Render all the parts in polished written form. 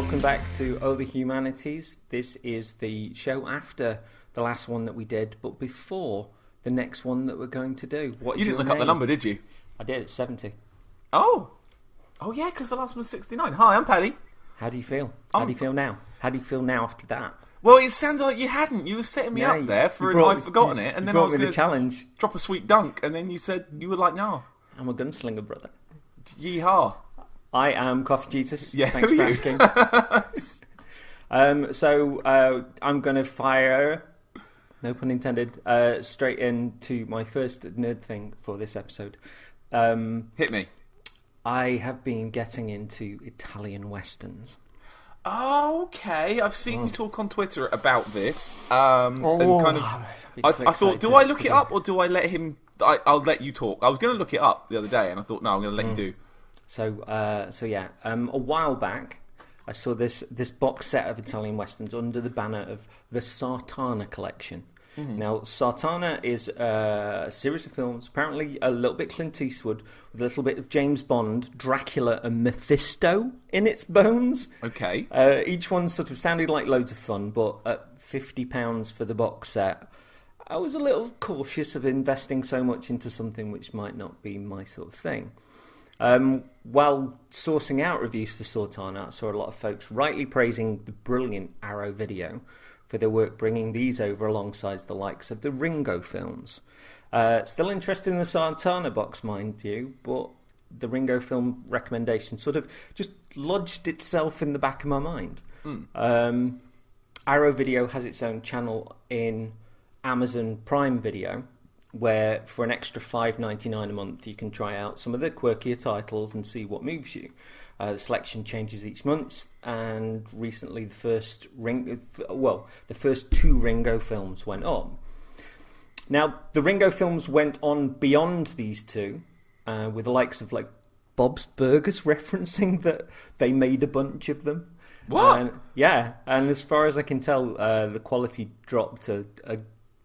welcome back to Oh the Humanities. This is the show after the last one that we did, but before the next one that we're going to do. What's you didn't your look up the name? number, did you? I did, it's 70. Oh yeah, because the last one was 69. Hi, I'm Paddy. How do you feel? How do you feel now? How do you feel now after that? Well, it sounded like you hadn't. You were setting me up there for I've forgotten it, and then I was going to challenge. Drop a sweet dunk, and then you said you were like, no. I'm a gunslinger, brother. Yeehaw. I am Coffee Jesus. Yeah, Thanks for asking. I'm going to fire, no pun intended, straight into my first nerd thing for this episode. Hit me. I have been getting into Italian westerns. Oh, okay. I've seen you talk on Twitter about this. And kind of, I thought, do I look it up or do I let him... I'll let you talk. I was going to look it up the other day, and I thought, no, I'm going to let you do. So yeah, a while back, I saw this box set of Italian westerns under the banner of the Sartana collection. Mm-hmm. Now, Sartana is a series of films, apparently a little bit Clint Eastwood, with a little bit of James Bond, Dracula, and Mephisto in its bones. Okay. Each one sort of sounded like loads of fun, but at £50 for the box set, I was a little cautious of investing so much into something which might not be my sort of thing. While sourcing out reviews for Sartana, I saw a lot of folks rightly praising the brilliant Arrow video for their work bringing these over alongside the likes of the Ringo films. Still interested in the Sartana box, mind you, but the Ringo film recommendation sort of just lodged itself in the back of my mind. Arrow Video has its own channel in Amazon Prime Video, where for an extra $5.99 a month you can try out some of the quirkier titles and see what moves you. The selection changes each month, and recently the first two Ringo films went on. Now, the Ringo films went on beyond these two, with the likes of like Bob's Burgers referencing that they made a bunch of them. What? And as far as I can tell, the quality dropped a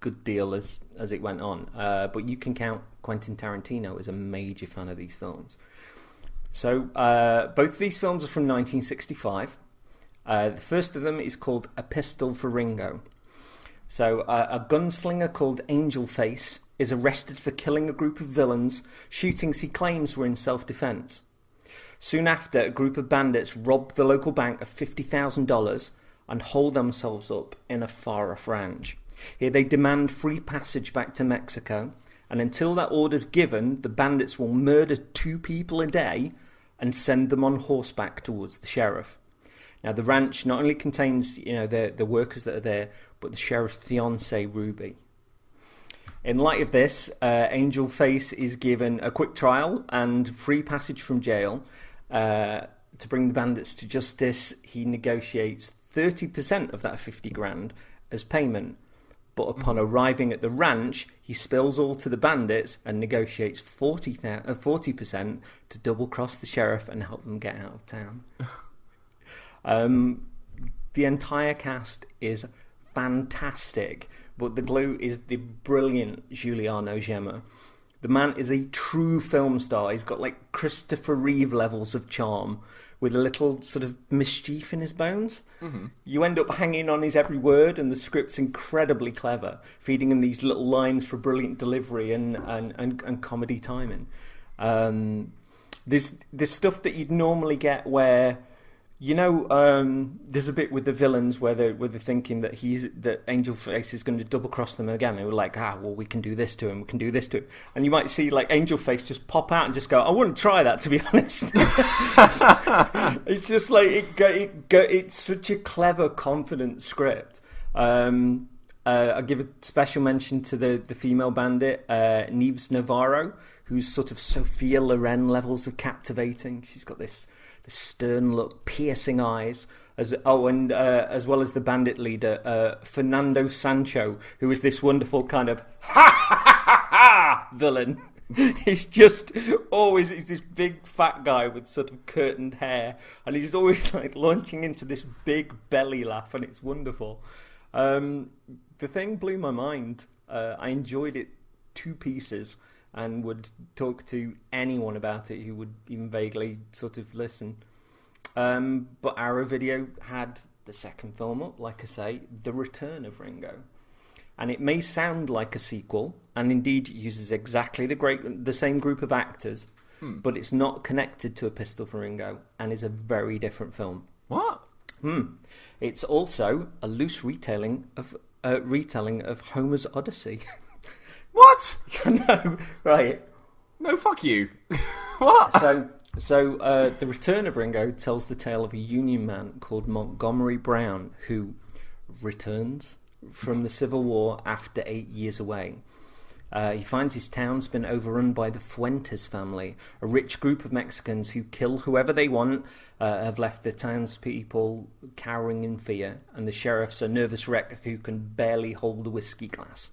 good deal as it went on. But you can count Quentin Tarantino as a major fan of these films. So both of these films are from 1965. The first of them is called A Pistol for Ringo. So a gunslinger called Angel Face is arrested for killing a group of villains, shootings he claims were in self-defense. Soon after, a group of bandits rob the local bank of $50,000 and hold themselves up in a far-off ranch. Here they demand free passage back to Mexico, and until that order's given, the bandits will murder 2 people a day and send them on horseback towards the sheriff. Now, the ranch not only contains, the workers that are there, but the sheriff's fiancée, Ruby. In light of this, Angel Face is given a quick trial and free passage from jail. To bring the bandits to justice, he negotiates 30% of that $50,000 as payment. But upon arriving at the ranch, he spills all to the bandits and negotiates 40% to double-cross the sheriff and help them get out of town. The entire cast is fantastic, but the glue is the brilliant Giuliano Gemma. The man is a true film star. He's got like Christopher Reeve levels of charm, with a little sort of mischief in his bones. Mm-hmm. You end up hanging on his every word, and the script's incredibly clever, feeding him these little lines for brilliant delivery and comedy timing. There's stuff that you'd normally get where, there's a bit with the villains where they're thinking that Angel Face is going to double cross them again. They were like, we can do this to him, we can do this to him. And you might see like Angel Face just pop out and just go, I wouldn't try that, to be honest. It's just like it's such a clever, confident script. I give a special mention to the female bandit, Neves Navarro, who's sort of Sophia Loren levels of captivating. She's got this stern look, piercing eyes, as well as the bandit leader, Fernando Sancho, who is this wonderful kind of villain. He's this big fat guy with sort of curtained hair, and he's always like launching into this big belly laugh, and it's wonderful. The thing blew my mind. I enjoyed it to pieces, and would talk to anyone about it who would even vaguely sort of listen. But Arrow Video had the second film up, like I say, The Return of Ringo. And it may sound like a sequel, and indeed uses exactly the same group of actors, but it's not connected to A Pistol for Ringo, and is a very different film. What? It's also a loose retelling of Homer's Odyssey. What? No, right. No, fuck you. What? So The Return of Ringo tells the tale of a Union man called Montgomery Brown who returns from the Civil War after 8 years away. He finds his town's been overrun by the Fuentes family, a rich group of Mexicans who kill whoever they want, have left the townspeople cowering in fear, and the sheriff's a nervous wreck who can barely hold a whiskey glass.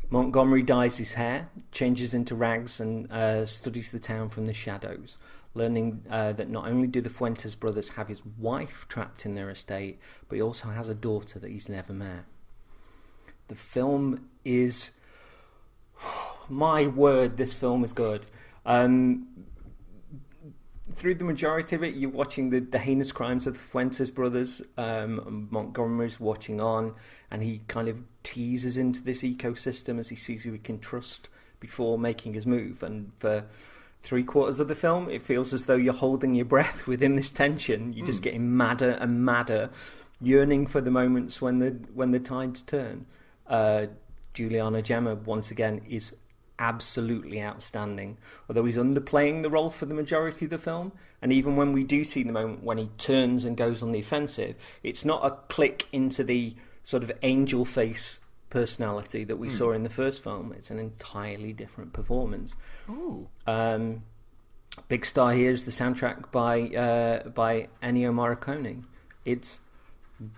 Montgomery dyes his hair, changes into rags, and studies the town from the shadows, learning that not only do the Fuentes brothers have his wife trapped in their estate, but he also has a daughter that he's never met. The film is... My word, this film is good. Through the majority of it, you're watching the heinous crimes of the Fuentes brothers. Montgomery's watching on, and he kind of teases into this ecosystem as he sees who he can trust before making his move. And for 3/4 of the film, it feels as though you're holding your breath within this tension. You're just getting madder and madder, yearning for the moments when the tides turn. Juliana Gemma, once again, is absolutely outstanding. Although he's underplaying the role for the majority of the film, and even when we do see the moment when he turns and goes on the offensive, it's not a click into the sort of angel face personality that we saw in the first film. It's an entirely different performance. Ooh. Big star here is the soundtrack by Ennio Morricone. It's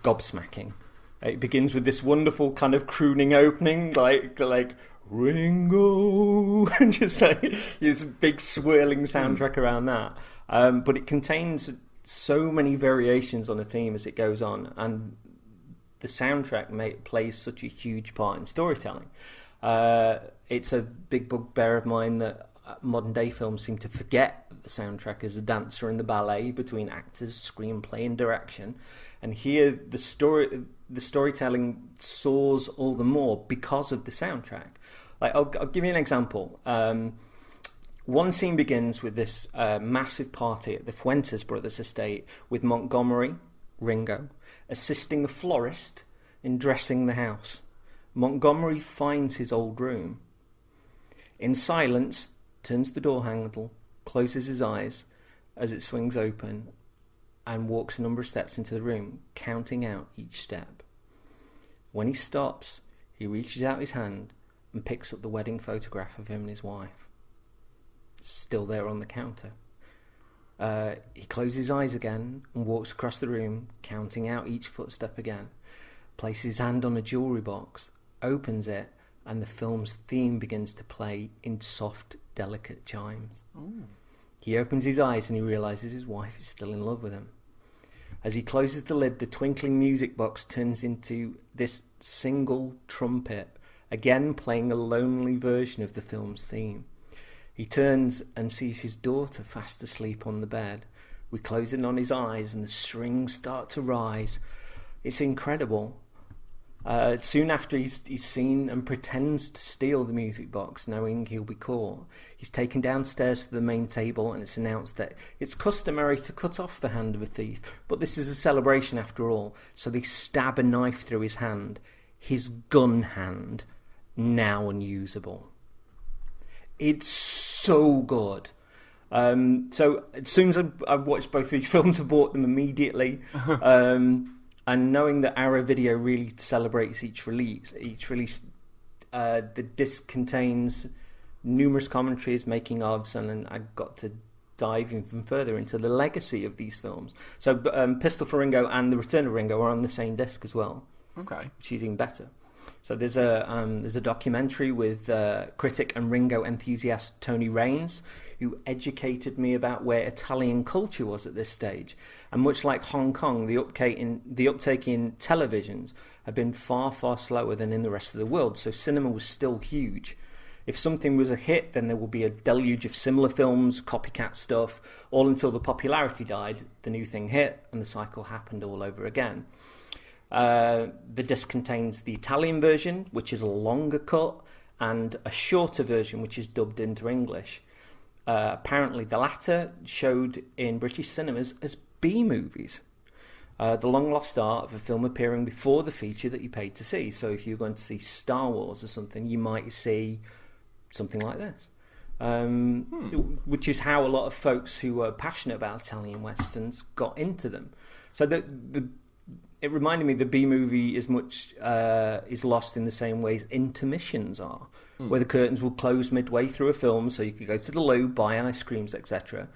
gobsmacking. It begins with this wonderful kind of crooning opening, like Ringo, just like this big swirling soundtrack around that. But it contains so many variations on the theme as it goes on, and the soundtrack plays such a huge part in storytelling. It's a big bugbear of mine that modern day films seem to forget that the soundtrack is a dancer in the ballet between actors, screenplay, and direction. And here, the storytelling soars all the more because of the soundtrack. Like, I'll give you an example. One scene begins with this massive party at the Fuentes brothers' estate with Montgomery, Ringo, assisting a florist in dressing the house. Montgomery finds his old room. In silence, turns the door handle, closes his eyes as it swings open, and walks a number of steps into the room, counting out each step. When he stops, he reaches out his hand and picks up the wedding photograph of him and his wife. Still there on the counter. He closes his eyes again and walks across the room, counting out each footstep again. Places his hand on a jewellery box, opens it, and the film's theme begins to play in soft, delicate chimes. Ooh. He opens his eyes and he realises his wife is still in love with him. As he closes the lid, the twinkling music box turns into this single trumpet, again playing a lonely version of the film's theme. He turns and sees his daughter fast asleep on the bed. We close in on his eyes and the strings start to rise. It's incredible. Soon after he's seen and pretends to steal the music box, knowing he'll be caught. He's taken downstairs to the main table and it's announced that it's customary to cut off the hand of a thief, but this is a celebration after all, so they stab a knife through his hand. His gun hand, now unusable. It's so good. So as soon as I watched both these films, I bought them immediately. And knowing that Arrow Video really celebrates each release, the disc contains numerous commentaries, making ofs, and I got to dive even further into the legacy of these films. So Pistol for Ringo and The Return of Ringo are on the same disc as well. Okay, which is even better. So there's a documentary with critic and Ringo enthusiast Tony Raines, who educated me about where Italian culture was at this stage. And much like Hong Kong, the uptake in televisions had been far, far slower than in the rest of the world. So cinema was still huge. If something was a hit, then there would be a deluge of similar films, copycat stuff, all until the popularity died, the new thing hit, and the cycle happened all over again. The disc contains the Italian version, which is a longer cut, and a shorter version, which is dubbed into English. Apparently, the latter showed in British cinemas as B-movies. The long lost art of a film appearing before the feature that you paid to see. So if you're going to see Star Wars or something, you might see something like this. Which is how a lot of folks who were passionate about Italian Westerns got into them. So it reminded me the B-movie is lost in the same way as intermissions are, where the curtains will close midway through a film so you could go to the loo, buy ice creams, etc.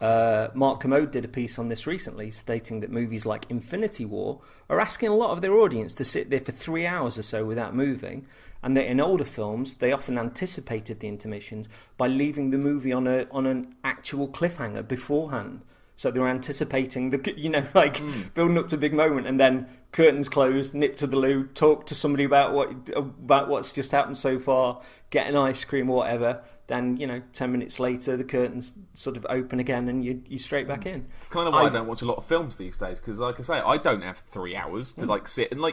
Mark Kermode did a piece on this recently, stating that movies like Infinity War are asking a lot of their audience to sit there for 3 hours or so without moving, and that in older films they often anticipated the intermissions by leaving the movie on an actual cliffhanger beforehand. So they were anticipating building up to a big moment, and then curtains closed, nip to the loo, talk to somebody about what's just happened so far, get an ice cream or whatever. Then 10 minutes later, the curtains sort of open again, and you straight back in. It's kind of why I don't watch a lot of films these days, because, like I say, I don't have 3 hours to sit and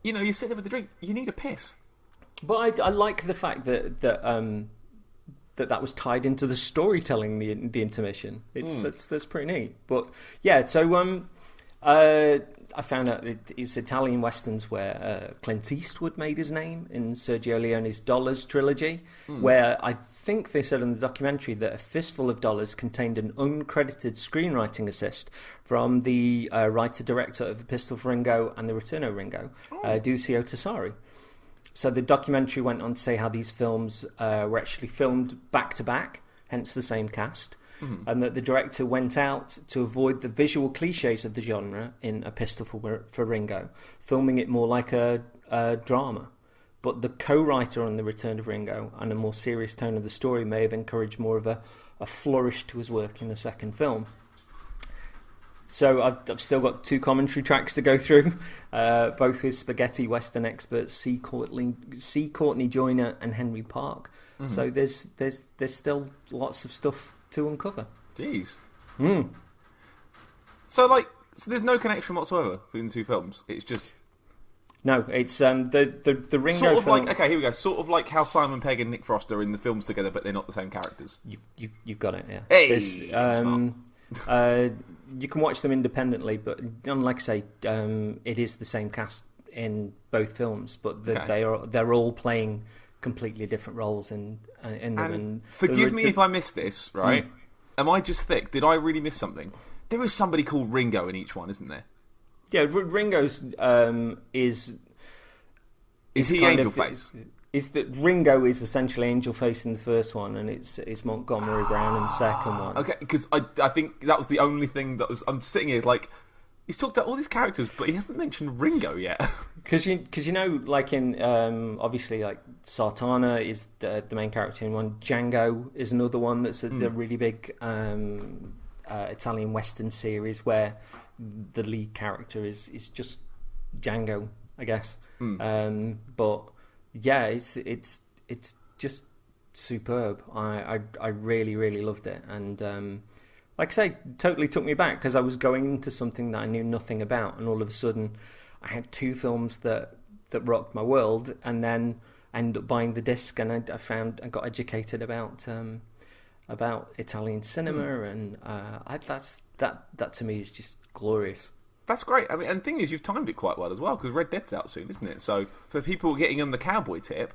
you sit there with a drink. You need a piss. But I like the fact that was tied into the storytelling, the intermission. That's pretty neat. But yeah, so I found out that it's Italian westerns where Clint Eastwood made his name in Sergio Leone's Dollars trilogy, where I think they said in the documentary that A Fistful of Dollars contained an uncredited screenwriting assist from the writer-director of A Pistol for Ringo and The Return of Ringo, Duccio Tessari. So the documentary went on to say how these films were actually filmed back-to-back, hence the same cast, and that the director went out to avoid the visual cliches of the genre in A Pistol for Ringo, filming it more like a drama. But the co-writer on The Return of Ringo and a more serious tone of the story may have encouraged more of a flourish to his work in the second film. So I've still got 2 commentary tracks to go through, both with spaghetti western experts C. Courtney Joyner and Henry Park. So there's still lots of stuff to uncover. Jeez. So there's no connection whatsoever between the 2 films. It's just no. It's the Ringo sort of film. Okay, here we go. Sort of like how Simon Pegg and Nick Frost are in the films together, but they're not the same characters. You've got it. Yeah. Hey, smart. You can watch them independently, but like I say, it is the same cast in both films, but they're all playing completely different roles in them. And forgive me if I missed this, right? Am I just thick? Did I really miss something? There is somebody called Ringo in each one, isn't there? Yeah, Ringo's is he Angel Face? Is that Ringo is essentially Angel Face in the first one, and it's Montgomery Brown in the second one. Okay, because I think that was the only thing that was. I'm sitting here he's talked about all these characters, but he hasn't mentioned Ringo yet. Because like in obviously like Sartana is the main character in one. Django is another one that's a really big Italian Western series where the lead character is just Django, I guess. But yeah, it's just superb. I really, really loved it, and like I say, totally took me back because I was going into something that I knew nothing about, and all of a sudden I had 2 films that rocked my world, and then I ended up buying the disc, and I got educated about Italian cinema, and that to me is just glorious. That's great. I mean, and the thing is, you've timed it quite well as well, because Red Dead's out soon, isn't it? So for people getting on the cowboy tip,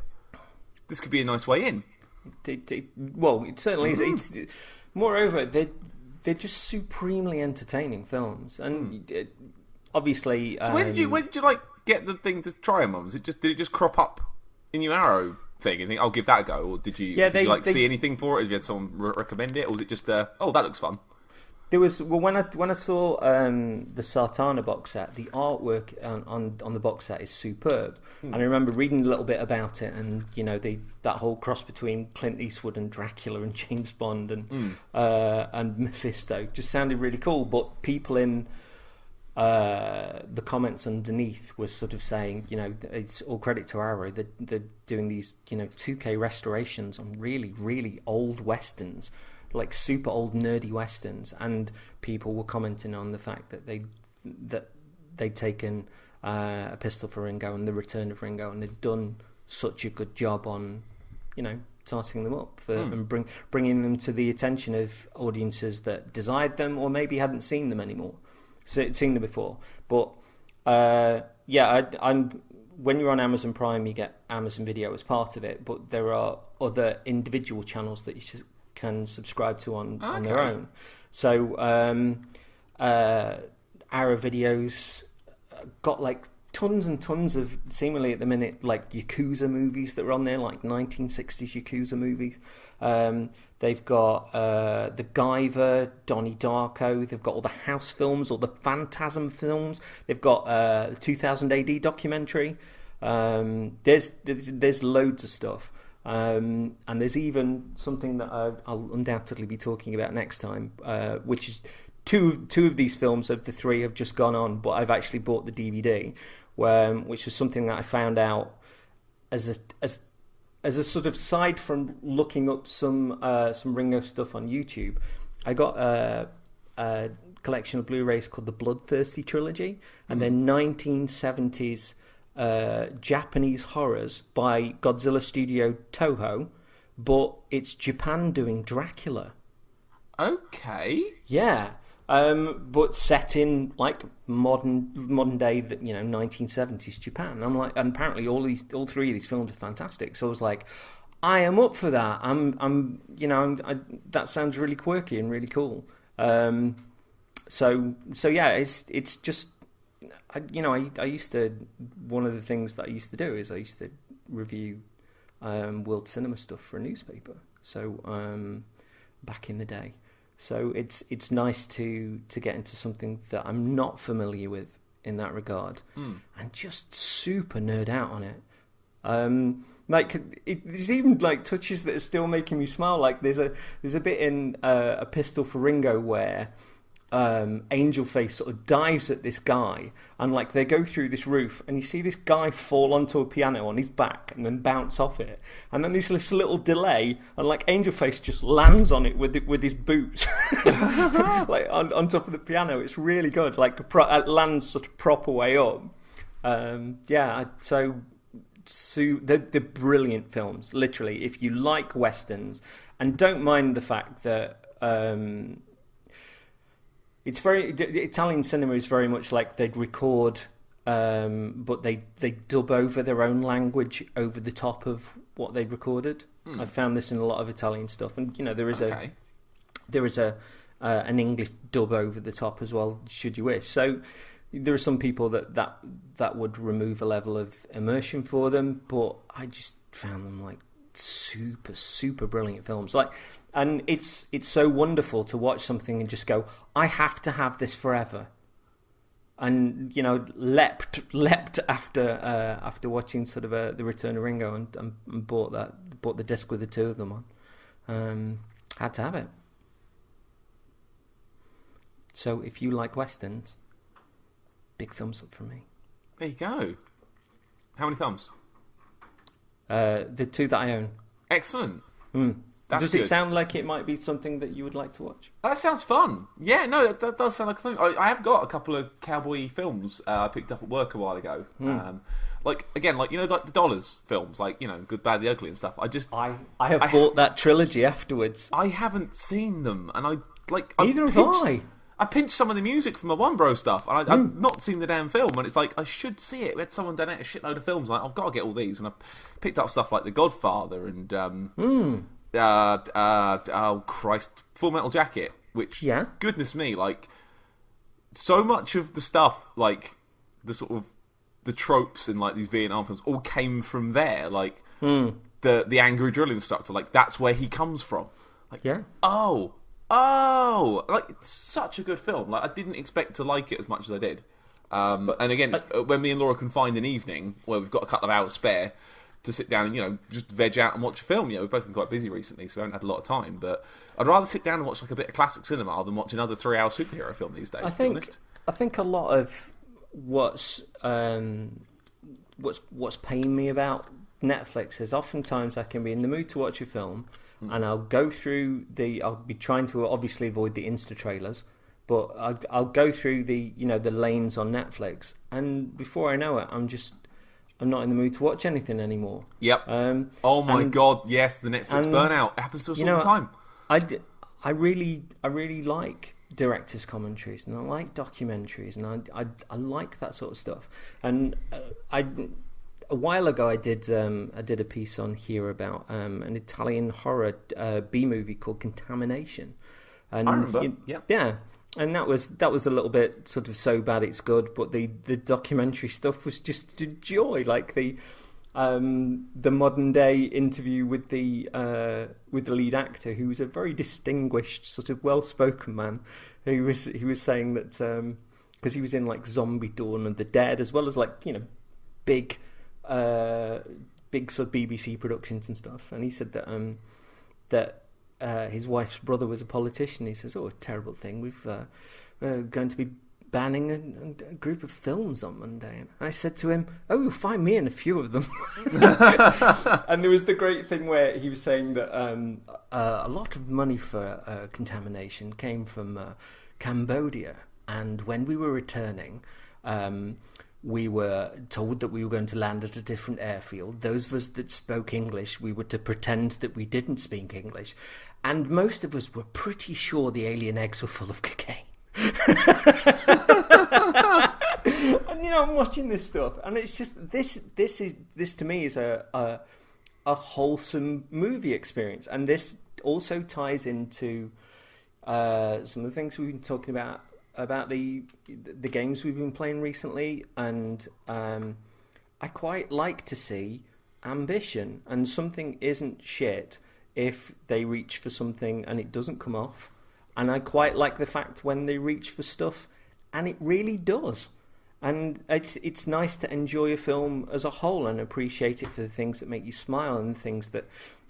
this could be a nice way in. Well, it certainly is. Moreover, they're just supremely entertaining films, and obviously. So where did you get the thing to try them on? Did it just crop up in your Arrow thing and think, I'll give that a go, or did you see anything for it? Have you had someone recommend it, or was it just oh, that looks fun? There was when I saw the Sartana box set, the artwork on the box set is superb, and I remember reading a little bit about it, and that whole cross between Clint Eastwood and Dracula and James Bond and Mephisto just sounded really cool. But people in the comments underneath was sort of saying, it's all credit to Arrow. They're doing these, 2K restorations on really, really old westerns, like super old nerdy westerns, and people were commenting on the fact that they'd taken A Pistol for Ringo and The Return of Ringo, and they'd done such a good job on, tarting them up and bringing them to the attention of audiences that desired them or maybe hadn't seen them anymore. Seen them before, but I'm when you're on Amazon Prime, you get Amazon Video as part of it, but there are other individual channels that you can subscribe to on their own. So Arrow Videos got like tons and tons of, seemingly at the minute, like Yakuza movies that are on there, like 1960s Yakuza movies. They've got the Guyver, Donnie Darko. They've got all the House films, all the Phantasm films. They've got the 2000 AD documentary. There's loads of stuff. And there's even something that I'll undoubtedly be talking about next time, which is two of these films of the three have just gone on, but I've actually bought the DVD, which was something that I found out as a sort of side from looking up some Ringo stuff on YouTube. I got a collection of Blu-rays called the Bloodthirsty Trilogy, and they're 1970s Japanese horrors by Godzilla Studio Toho, but it's Japan doing Dracula. Okay. Yeah. But set in like modern day, 1970s Japan. I'm like, and apparently all three of these films are fantastic. So I was like, I am up for that. That sounds really quirky and really cool. So yeah, it's just, I used to, one of the things that I used to do is I used to review world cinema stuff for a newspaper. So back in the day. So it's nice to get into something that I'm not familiar with in that regard, and just super nerd out on it. There's even like touches that are still making me smile. Like there's a bit in A Pistol for Ringo where Angel Face sort of dives at this guy, and like they go through this roof, and you see this guy fall onto a piano on his back and then bounce off it, and then there's this little delay, and like Angel Face just lands on it with his boots, like on top of the piano. It's really good. Like it lands sort of proper way up. So they're brilliant films. Literally, if you like westerns and don't mind the fact that. It's Italian cinema is very much like they'd record, but they dub over their own language over the top of what they'd recorded. I've found this in a lot of Italian stuff, and there is an English dub over the top as well, should you wish. So there are some people that would remove a level of immersion for them, but I just found them like super, super brilliant films. And it's so wonderful to watch something and just go, I have to have this forever. And leapt after watching sort of The Return of Ringo and bought the disc with the two of them on. Had to have it. So if you like westerns, big thumbs up from me. There you go. How many thumbs? The two that I own. Excellent. Does it sound like it might be something that you would like to watch? That sounds fun. Yeah, no, that does sound like fun. I have got a couple of cowboy films I picked up at work a while ago. Like the Dollars films, like Good, Bad, the Ugly and stuff. I have bought that trilogy afterwards. I haven't seen them, and Neither have I. I pinched some of the music from the One Bro stuff, and I've not seen the damn film, and it's like, I should see it. We had someone donate a shitload of films, like, I've got to get all these, and I picked up stuff like The Godfather and oh Christ, Full Metal Jacket, which, goodness me, like, so much of the stuff, like, the sort of, the tropes in, like, these Vietnam films all came from there, like, the angry drill instructor, like, that's where he comes from. Like, like, it's such a good film. Like, I didn't expect to like it as much as I did. And again, when me and Laura can find an evening where we've got a couple of hours spare to sit down and, just veg out and watch a film. We've both been quite busy recently, so we haven't had a lot of time. But I'd rather sit down and watch like a bit of classic cinema than watch another 3-hour superhero film these days, to be honest. I think a lot of what's paying me about Netflix is oftentimes I can be in the mood to watch a film, and I'll be trying to obviously avoid the Insta trailers, but I'll go through the lanes on Netflix, and before I know it, I'm not in the mood to watch anything anymore. Yep. Oh my god, yes, the Netflix burnout. It happens to us all the time. I really like director's commentaries, and I like documentaries, and I like that sort of stuff. And a while ago I did a piece on here about an Italian horror B movie called Contamination. And I remember. Yeah. And that was a little bit sort of so bad it's good, but the documentary stuff was just a joy. Like the modern day interview with the lead actor, who was a very distinguished, sort of well spoken man, he was saying that because he was in like Zombie Dawn of the Dead, as well as like big sort of BBC productions and stuff, and he said that his wife's brother was a politician. He says, "Oh, a terrible thing. We're going to be banning a group of films on Monday." And I said to him, "Oh, you'll find me in a few of them." And there was the great thing where he was saying that a lot of money for Contamination came from Cambodia, and when we were returning, we were told that we were going to land at a different airfield. Those of us that spoke English, we were to pretend that we didn't speak English. And most of us were pretty sure the alien eggs were full of cocaine. And I'm watching this stuff, and it's just this to me is a wholesome movie experience. And this also ties into some of the things we've been talking about the games we've been playing recently, and I quite like to see ambition, and something isn't shit if they reach for something and it doesn't come off, and I quite like the fact when they reach for stuff and it really does, and it's nice to enjoy a film as a whole and appreciate it for the things that make you smile and the things that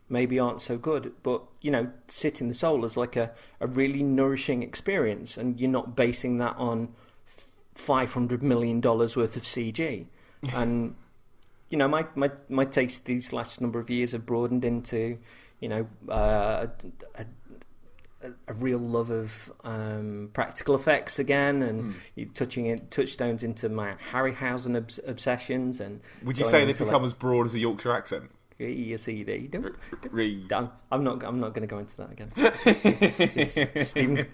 maybe aren't so good, but sit in the soul as like a really nourishing experience, and you're not basing that on $500 million worth of CG. And my taste these last number of years have broadened into a real love of practical effects again, and touchstones into my Harryhausen obsessions. And would you say they become as broad as a Yorkshire accent? E70. I'm not going to go into that again. It's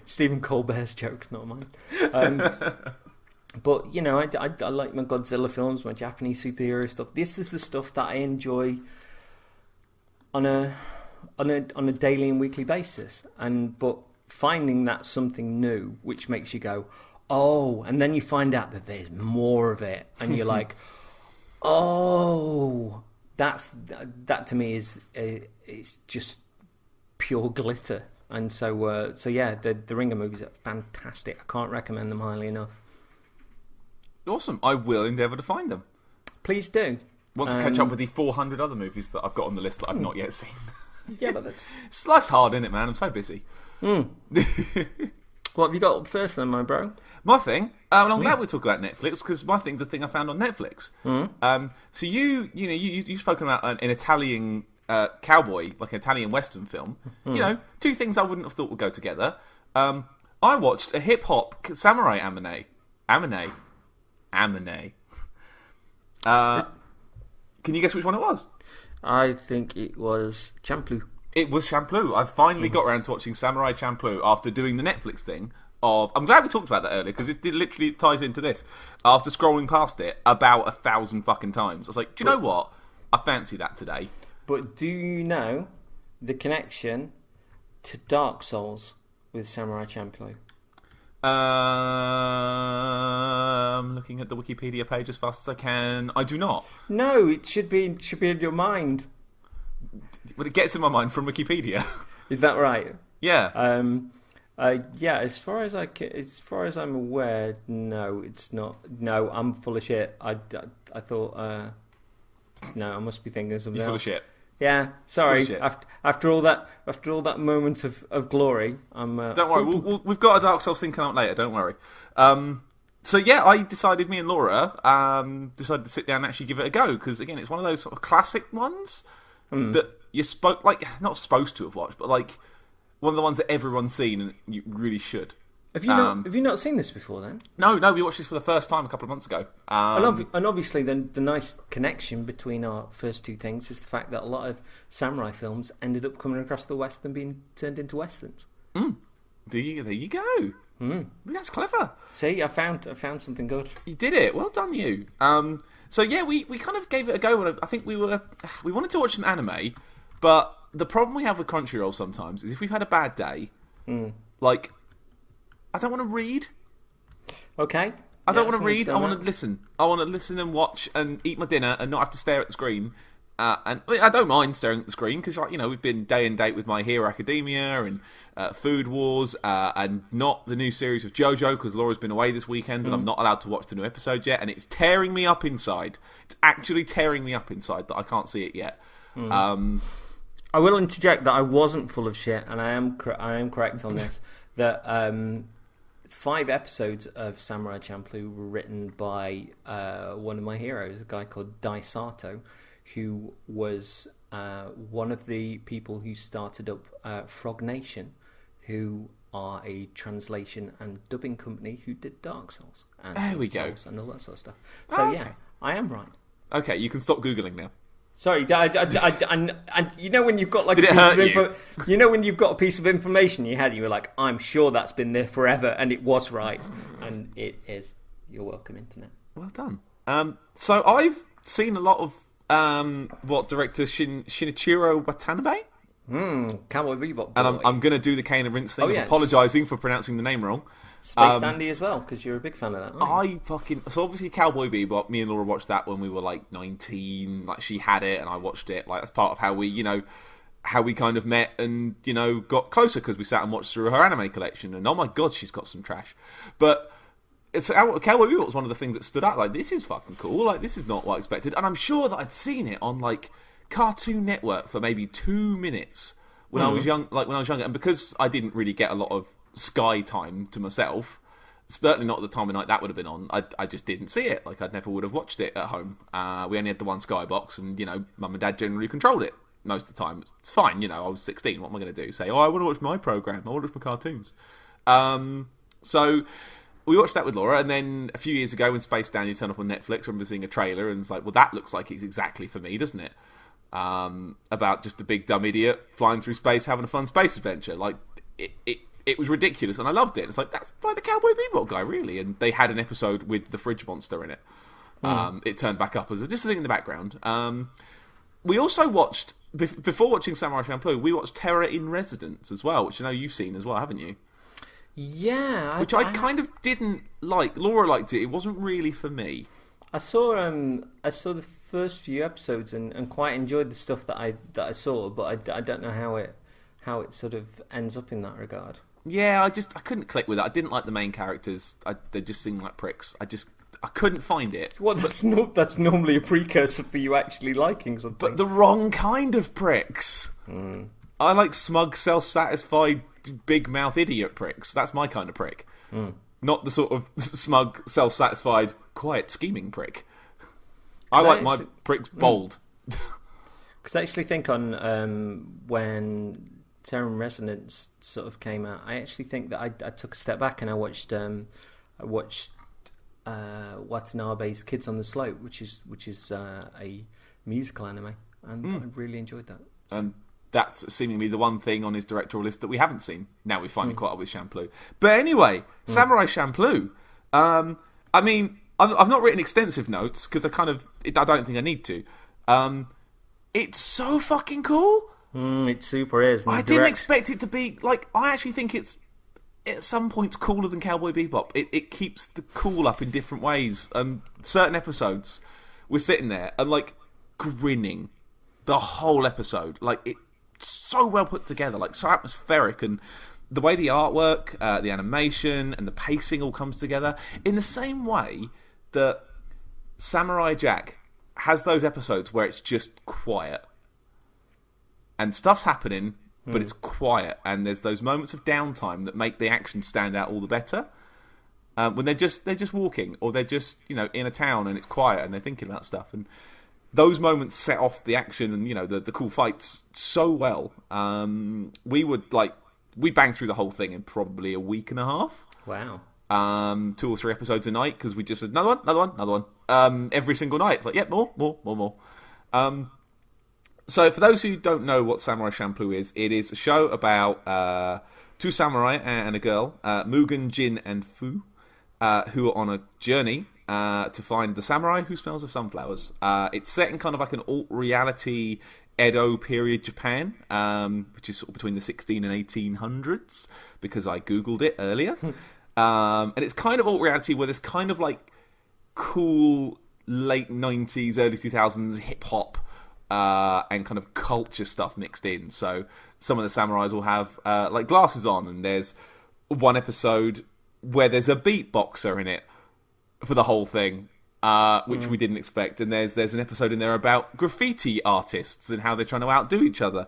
Stephen Colbert's jokes, not mine. But I like my Godzilla films, my Japanese superhero stuff. This is the stuff that I enjoy on a daily and weekly basis. But finding that something new, which makes you go, oh, and then you find out that there's more of it, and you're like, oh. That to me is just pure glitter, and so yeah, the Ringo movies are fantastic. I can't recommend them highly enough. Awesome, I will endeavour to find them. Please do. Once I catch up with the 400 other movies that I've got on the list that I've not yet seen. Yeah, but that's life's hard, isn't it, man? I'm so busy. What have you got up first then, my bro? My thing, and I'm glad we talk about Netflix, because my thing's the thing I found on Netflix. So you've spoken about an Italian cowboy, like an Italian Western film. Two things I wouldn't have thought would go together. I watched a hip hop samurai anime. Can you guess which one it was? I think it was Champloo. It was Champloo. I finally got around to watching Samurai Champloo after doing the Netflix thing. I'm glad we talked about that earlier, because it literally ties into this. After scrolling past it about 1,000 fucking times, I was like, do you know what? I fancy that today. But do you know the connection to Dark Souls with Samurai Champloo? I'm looking at the Wikipedia page as fast as I can. I do not. No, it should be in your mind. But it gets in my mind from Wikipedia. Is that right? Yeah. Yeah. As far as I'm aware, no, it's not. No, I'm full of shit. I thought. No, I must be thinking of something You're full else. of shit. Yeah, sorry. After all that moment of glory, I'm. Don't worry, we've got a Dark Souls thing coming up later. Don't worry. So yeah, I decided, me and Laura decided to sit down and actually give it a go, because again, it's one of those sort of classic ones that you're not supposed to have watched, but like one of the ones that everyone's seen and you really should. Have you not seen this before then? No, we watched this for the first time a couple of months ago. And obviously then the nice connection between our first two things is the fact that a lot of samurai films ended up coming across the West and being turned into Westerns. There you go. That's clever. See, I found something good. You did it. Well done, you. So yeah, we kind of gave it a go. I think we wanted to watch some anime, but the problem we have with Crunchyroll sometimes is if we've had a bad day, like, I don't want to read. Okay. I don't want to read. I want to listen. I want to listen and watch and eat my dinner and not have to stare at the screen. And I don't mind staring at the screen because, like, we've been day and date with My Hero Academia and Food Wars and not the new series of JoJo because Laura's been away this weekend and I'm not allowed to watch the new episode yet, and it's tearing me up inside. It's actually tearing me up inside that I can't see it yet. I will interject that I wasn't full of shit, and I am correct on this. That 5 episodes of Samurai Champloo were written by one of my heroes, a guy called Dai Sato, who was one of the people who started up Frog Nation, who are a translation and dubbing company who did Dark Souls and Souls and all that sort of stuff. So yeah, I am right. Okay, you can stop Googling now. Sorry, and you know when you've got like a piece of info, you know when you've got a piece of information you were like, I'm sure that's been there forever, and it was right, and it is. You're welcome, internet. Well done. So I've seen a lot of director Shinichiro Watanabe. Cowboy Bebop boy. And I'm going to do the cane and rinse thing. I'm apologising for pronouncing the name wrong. Space Dandy as well, because you're a big fan of that, aren't you? So obviously Cowboy Bebop, me and Laura watched that when we were like 19. Like, she had it and I watched it. Like, that's part of how we kind of met and, got closer, because we sat and watched through her anime collection. And oh my god, she's got some trash. But Cowboy Bebop was one of the things that stood out. Like, this is fucking cool. Like, this is not what I expected. And I'm sure that I'd seen it on like Cartoon Network for maybe 2 minutes when I was young. Like, when I was younger, and because I didn't really get a lot of Sky time to myself, certainly not at the time of night that would have been on, I just didn't see it. Like, I never would have watched it at home. We only had the one Sky box, and mum and dad generally controlled it most of the time. It's fine, I was 16. What am I going to do? Say, I want to watch my program. I want to watch my cartoons. So we watched that with Laura, and then a few years ago when Space Dandy turned up on Netflix, I remember seeing a trailer and it's like, well, that looks like it's exactly for me, doesn't it? About just a big dumb idiot flying through space having a fun space adventure. Like, it was ridiculous and I loved it. It's like, that's by the Cowboy Bebop guy, really. And they had an episode with the fridge monster in it. It turned back up as just a thing in the background. We also watched, before watching Samurai Champloo, we watched Terror in Residence as well, which I know you've seen as well, haven't you? Yeah. Which I kind of didn't like. Laura liked it. It wasn't really for me. I saw the first few episodes and quite enjoyed the stuff that I saw, but I don't know how it sort of ends up in that regard. Yeah, I couldn't click with it. I didn't like the main characters. They just seemed like pricks. I couldn't find it. Well, that's normally a precursor for you actually liking something. But the wrong kind of pricks. I like smug, self-satisfied, big mouth idiot pricks. That's my kind of prick. Not the sort of smug, self-satisfied, quiet, scheming prick. I like my pricks bold. Because I actually think on when Terror in Resonance sort of came out, I actually think that I took a step back and I watched Watanabe's Kids on the Slope, which is a musical anime, and I really enjoyed that. So. And that's seemingly the one thing on his directorial list that we haven't seen. Now we've finally caught up with Champloo. But anyway, Samurai Champloo. I mean, I've not written extensive notes because I don't think I need to. It's so fucking cool. It super is. I didn't expect it to be like. I actually think it's at some points cooler than Cowboy Bebop. It keeps the cool up in different ways. Certain episodes, we're sitting there and like grinning the whole episode. Like, it's so well put together, like so atmospheric, and the way the artwork, the animation, and the pacing all comes together in the same way that Samurai Jack has those episodes where it's just quiet. And stuff's happening, but it's quiet. And there's those moments of downtime that make the action stand out all the better. when they're just walking, or they're just in a town and it's quiet and they're thinking about stuff, and those moments set off the action and the cool fights so well. We banged through the whole thing in probably a week and a half. Wow. 2 or 3 episodes a night, because we just said another one every single night. It's like, yeah, more. So for those who don't know what Samurai Champloo is, it is a show about 2 samurai and a girl, Mugen, Jin, and Fu, who are on a journey to find the samurai who smells of sunflowers. It's set in kind of like an alt-reality Edo period Japan, which is sort of between the 16 and 1800s, because I googled it earlier. And it's kind of alt-reality where there's kind of like cool late 90s, early 2000s hip-hop and kind of culture stuff mixed in. So some of the samurais will have like glasses on, and there's one episode where there's a beatboxer in it for the whole thing, which we didn't expect. And there's an episode in there about graffiti artists and how they're trying to outdo each other.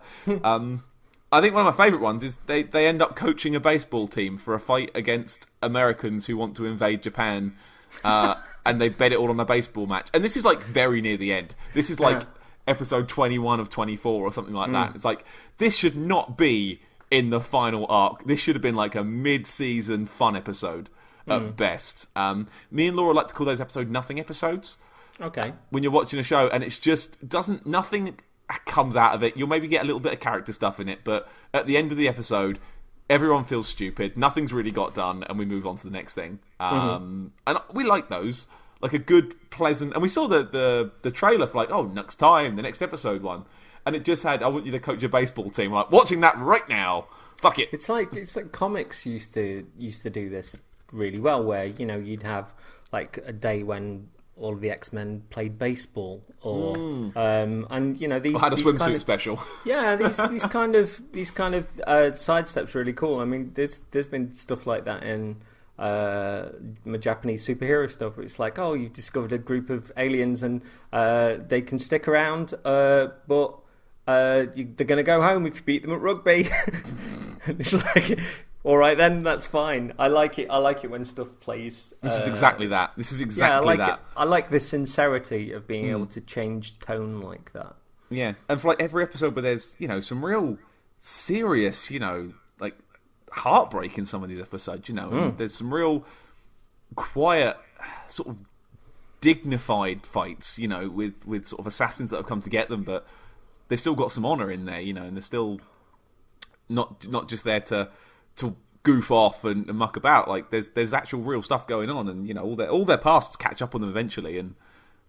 I think one of my favourite ones is they end up coaching a baseball team for a fight against Americans who want to invade Japan, and they bet it all on a baseball match. And this is like very near the end. This is like episode 21 of 24 or something like that. It's like, this should not be in the final arc. This should have been like a mid-season fun episode at best. Me and Laura like to call those episode nothing episodes. Okay. When you're watching a show and it's just nothing comes out of it. You'll maybe get a little bit of character stuff in it, but at the end of the episode, everyone feels stupid. Nothing's really got done, and we move on to the next thing. And we like those. Like a good, pleasant... And we saw the trailer for like, next time, the next episode one. And it just had, I want you to coach your baseball team. Like, watching that right now. Fuck it. It's like comics used to do this really well, where, you'd have like a day when all of the X-Men played baseball, or and these... I had a swimsuit special. Yeah, these kind of side steps are really cool. I mean, there's been stuff like that in my Japanese superhero stuff. It's like, you've discovered a group of aliens and they can stick around, but they're going to go home if you beat them at rugby. And it's like, all right then, that's fine. I like it when stuff plays. This is exactly that. I like the sincerity of being able to change tone like that. Yeah, and for like every episode where there's some real serious like heartbreak in some of these episodes. And there's some real quiet, sort of dignified fights. With sort of assassins that have come to get them, but they've still got some honor in there. And they're still not just there to goof off and muck about. Like there's actual real stuff going on, and all their pasts catch up on them eventually, and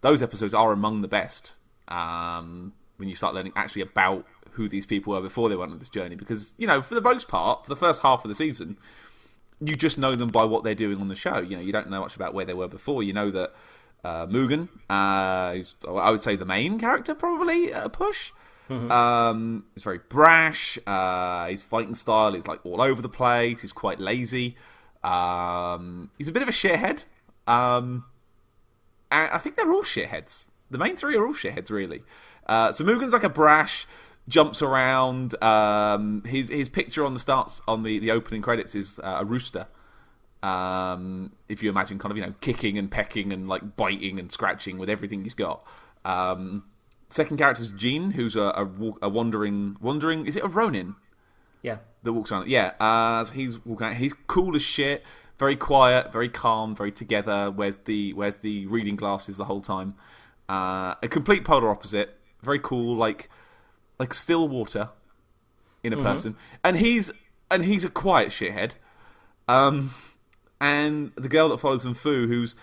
those episodes are among the best when you start learning actually about who these people were before they went on this journey. Because for the most part, for the first half of the season, you just know them by what they're doing on the show. You don't know much about where they were before. You know that Mugen is, I would say, the main character, probably a push. He's very brash. His fighting style is like all over the place. He's quite lazy. He's a bit of a shithead. And I think they're all shitheads. The main 3 are all shitheads, really. So Mugen's like a brash, jumps around. His picture on the opening credits is a rooster. If you imagine kind of kicking and pecking and like biting and scratching with everything he's got. Second character is Jin, who's a wandering. Is it a Ronin? Yeah, that walks around. Yeah, so he's walking out. He's cool as shit. Very quiet, very calm, very together. Wears the reading glasses the whole time. A complete polar opposite. Very cool, like still water in a person. And he's a quiet shithead. And the girl that follows them, Fu, who's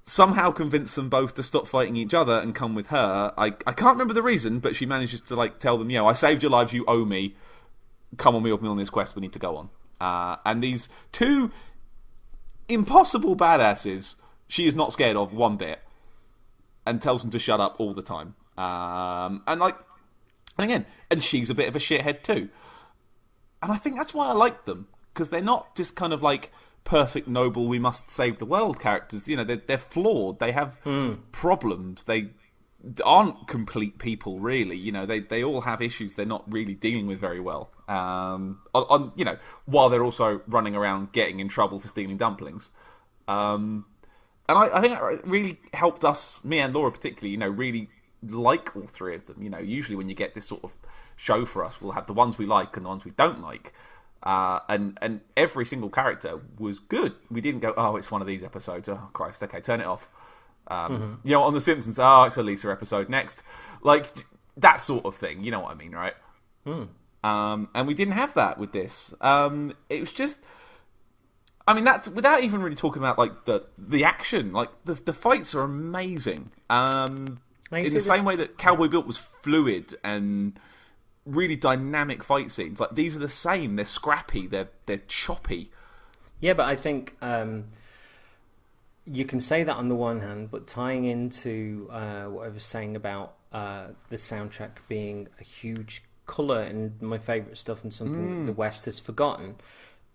somehow convinced them both to stop fighting each other and come with her. I can't remember the reason, but she manages to like tell them, I saved your lives, you owe me. Come on with me on this quest, we need to go on. And these 2 impossible badasses, she is not scared of one bit, and tells them to shut up all the time. And she's a bit of a shithead too. And I think that's why I like them, because they're not just kind of like perfect, noble, we must save the world characters. They're flawed. They have problems. They aren't complete people, really. They all have issues they're not really dealing with very well. While they're also running around getting in trouble for stealing dumplings. And I think that really helped us, me and Laura particularly, really like all three of them. Usually when you get this sort of show for us, we'll have the ones we like and the ones we don't like. And every single character was good. We didn't go, oh, it's one of these episodes. Oh, Christ, okay, turn it off. On The Simpsons, oh, it's a Lisa episode. Next. Like, that sort of thing. You know what I mean, right? And we didn't have that with this. It was just... I mean, that's without even really talking about like the action. Like the fights are amazing. In the same way that Cowboy Bebop was fluid and really dynamic fight scenes. Like these are the same. They're scrappy. They're choppy. Yeah, but I think you can say that on the one hand, but tying into what I was saying about the soundtrack being a huge colour and my favourite stuff and something that the West has forgotten.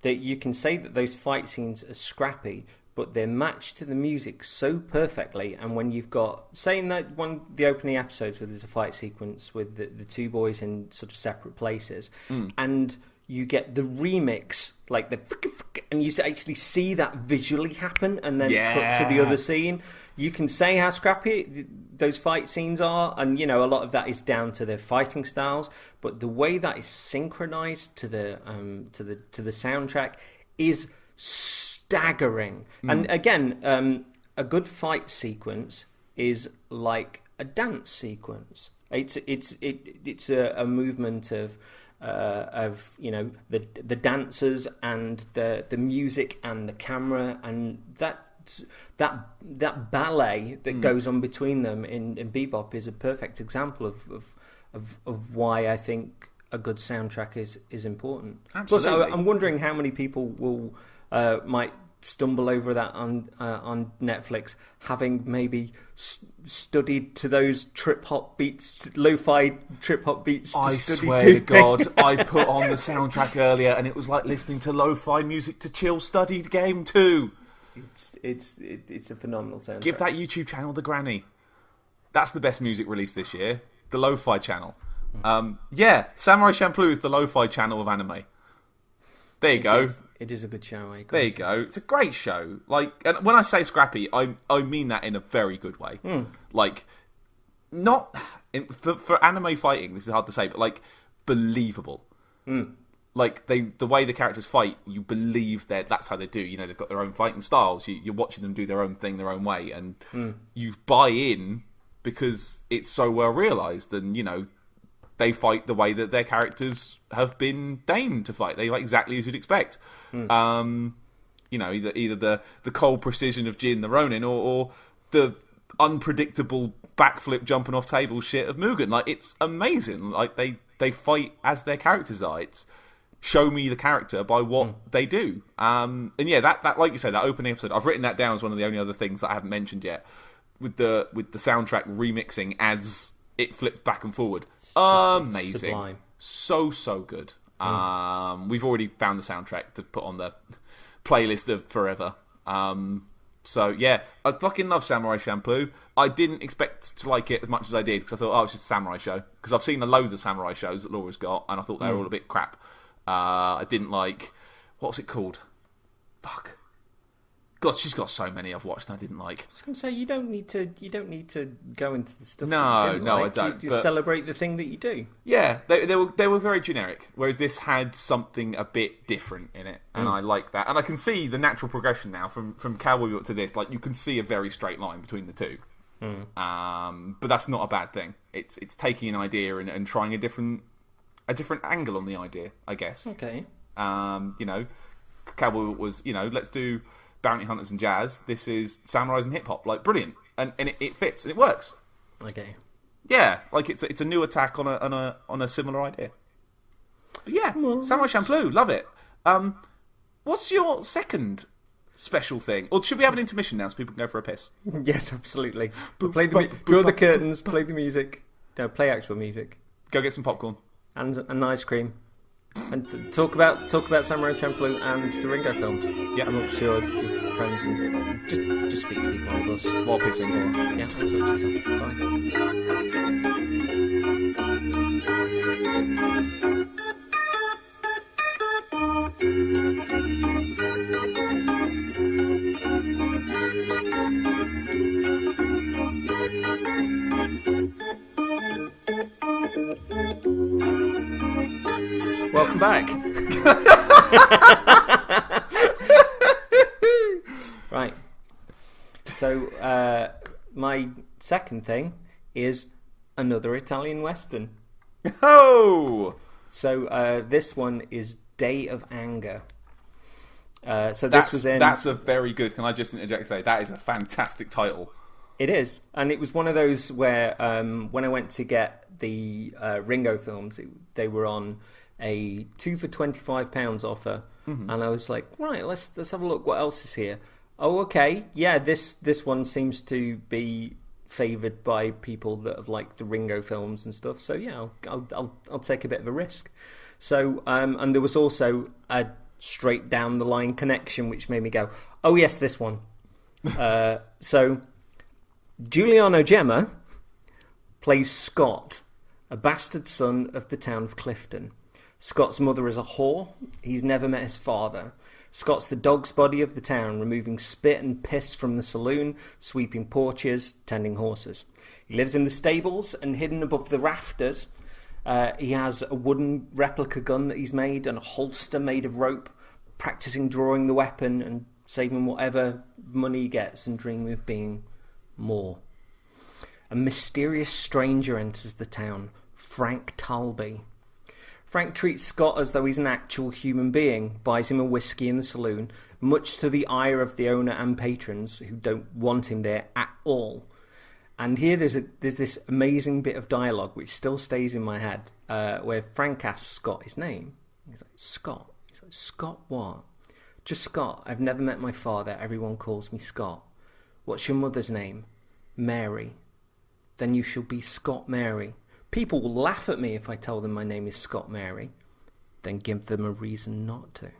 That you can say that those fight scenes are scrappy, but they're matched to the music so perfectly. And when you've got, saying that the opening episodes where there's a fight sequence with the two boys in sort of separate places, and you get the remix, like and you actually see that visually happen, and then cut to the other scene. You can say how scrappy those fight scenes are, and a lot of that is down to their fighting styles. But the way that is synchronized to the soundtrack is staggering. And again, a good fight sequence is like a dance sequence. It's a movement of the dancers and the music and the camera, and that ballet that goes on between them in Bebop is a perfect example of why I think a good soundtrack is important. Absolutely. Plus, I'm wondering how many people will might stumble over that on Netflix, having maybe studied to those trip hop beats, lo-fi trip hop beats. I swear to God, I put on the soundtrack earlier, and it was like listening to lo-fi music to chill study Game 2. It's a phenomenal soundtrack. Give that YouTube channel the granny. That's the best music released this year. The lo-fi channel. Samurai Champloo is the lo-fi channel of anime. There you go. It is a good show. There you go. It's a great show. Like, and when I say scrappy, I mean that in a very good way. Like, not for anime fighting. This is hard to say, but like believable. Like the way the characters fight, you believe that's how they do. They've got their own fighting styles. You're watching them do their own thing, their own way, and you buy in because it's so well realized. And they fight the way that their characters have been deigned to fight. They fight exactly as you'd expect. Either the cold precision of Jin the Ronin or the unpredictable backflip jumping off table shit of Mugen. Like, it's amazing. Like, they fight as their characters are. It's show me the character by what they do. And yeah, that like you said, that opening episode, I've written that down as one of the only other things that I haven't mentioned yet. With the soundtrack remixing as it flips back and forward. Amazing. Sublime. So good. We've already found the soundtrack to put on the playlist of forever. So yeah, I fucking love Samurai Champloo. I didn't expect to like it as much as I did, because I thought, it's just a samurai show. Because I've seen loads of samurai shows that Laura's got, and I thought they were all a bit crap. I didn't like... What's it called? Fuck. God, she's got so many I've watched and I didn't like. I was going to say, you don't need to go into the stuff. No, that you I don't. You celebrate the thing that you do. Yeah, they were very generic, whereas this had something a bit different in it, and I like that. And I can see the natural progression now from Cowboy Bebop to this. Like, you can see a very straight line between the two. But that's not a bad thing. It's taking an idea and trying a different angle on the idea, I guess. Okay. Cowboy Bebop was, let's do bounty hunters and jazz. This is samurais and hip hop. Like, brilliant, and it fits and it works. Okay. Yeah, like it's a new attack on a similar idea. But yeah, Samurai Champloo, love it. What's your second special thing? Or should we have an intermission now so people can go for a piss? Yes, absolutely. Draw the curtains, play the music. No, play actual music. Go get some popcorn and an ice cream. And talk about Samurai Champloo and the Ringo films. Yeah, amongst your friends, and just speak to people on the bus while pissing. Yeah, and talk to yourself. Bye. welcome back. Right. So, my second thing is another Italian Western. Oh! So, this one is Day of Anger. So this was in... That's a very good... Can I just interject and say, that is a fantastic title. It is. And it was one of those where when I went to get the Ringo films, they were on a 2 for £25 offer. Mm-hmm. And I was like, right, let's have a look. What else is here? Oh, okay. Yeah, this one seems to be favoured by people that have liked the Ringo films and stuff. So yeah, I'll take a bit of a risk. So and there was also a straight down the line connection, which made me go, oh yes, this one. So Giuliano Gemma plays Scott, a bastard son of the town of Clifton. Scott's mother is a whore. He's never met his father. Scott's the dog's body of the town, removing spit and piss from the saloon, sweeping porches, tending horses. He lives in the stables and hidden above the rafters. He has a wooden replica gun that he's made and a holster made of rope, practicing drawing the weapon and saving whatever money he gets and dreaming of being more. A mysterious stranger enters the town, Frank Talby. Frank treats Scott as though he's an actual human being, buys him a whiskey in the saloon, much to the ire of the owner and patrons who don't want him there at all. And here there's this amazing bit of dialogue which still stays in my head, where Frank asks Scott his name. He's like, Scott? He's like, Scott what? Just Scott. I've never met my father. Everyone calls me Scott. What's your mother's name? Mary. Then you shall be Scott Mary. People will laugh at me if I tell them my name is Scott Mary. Then give them a reason not to.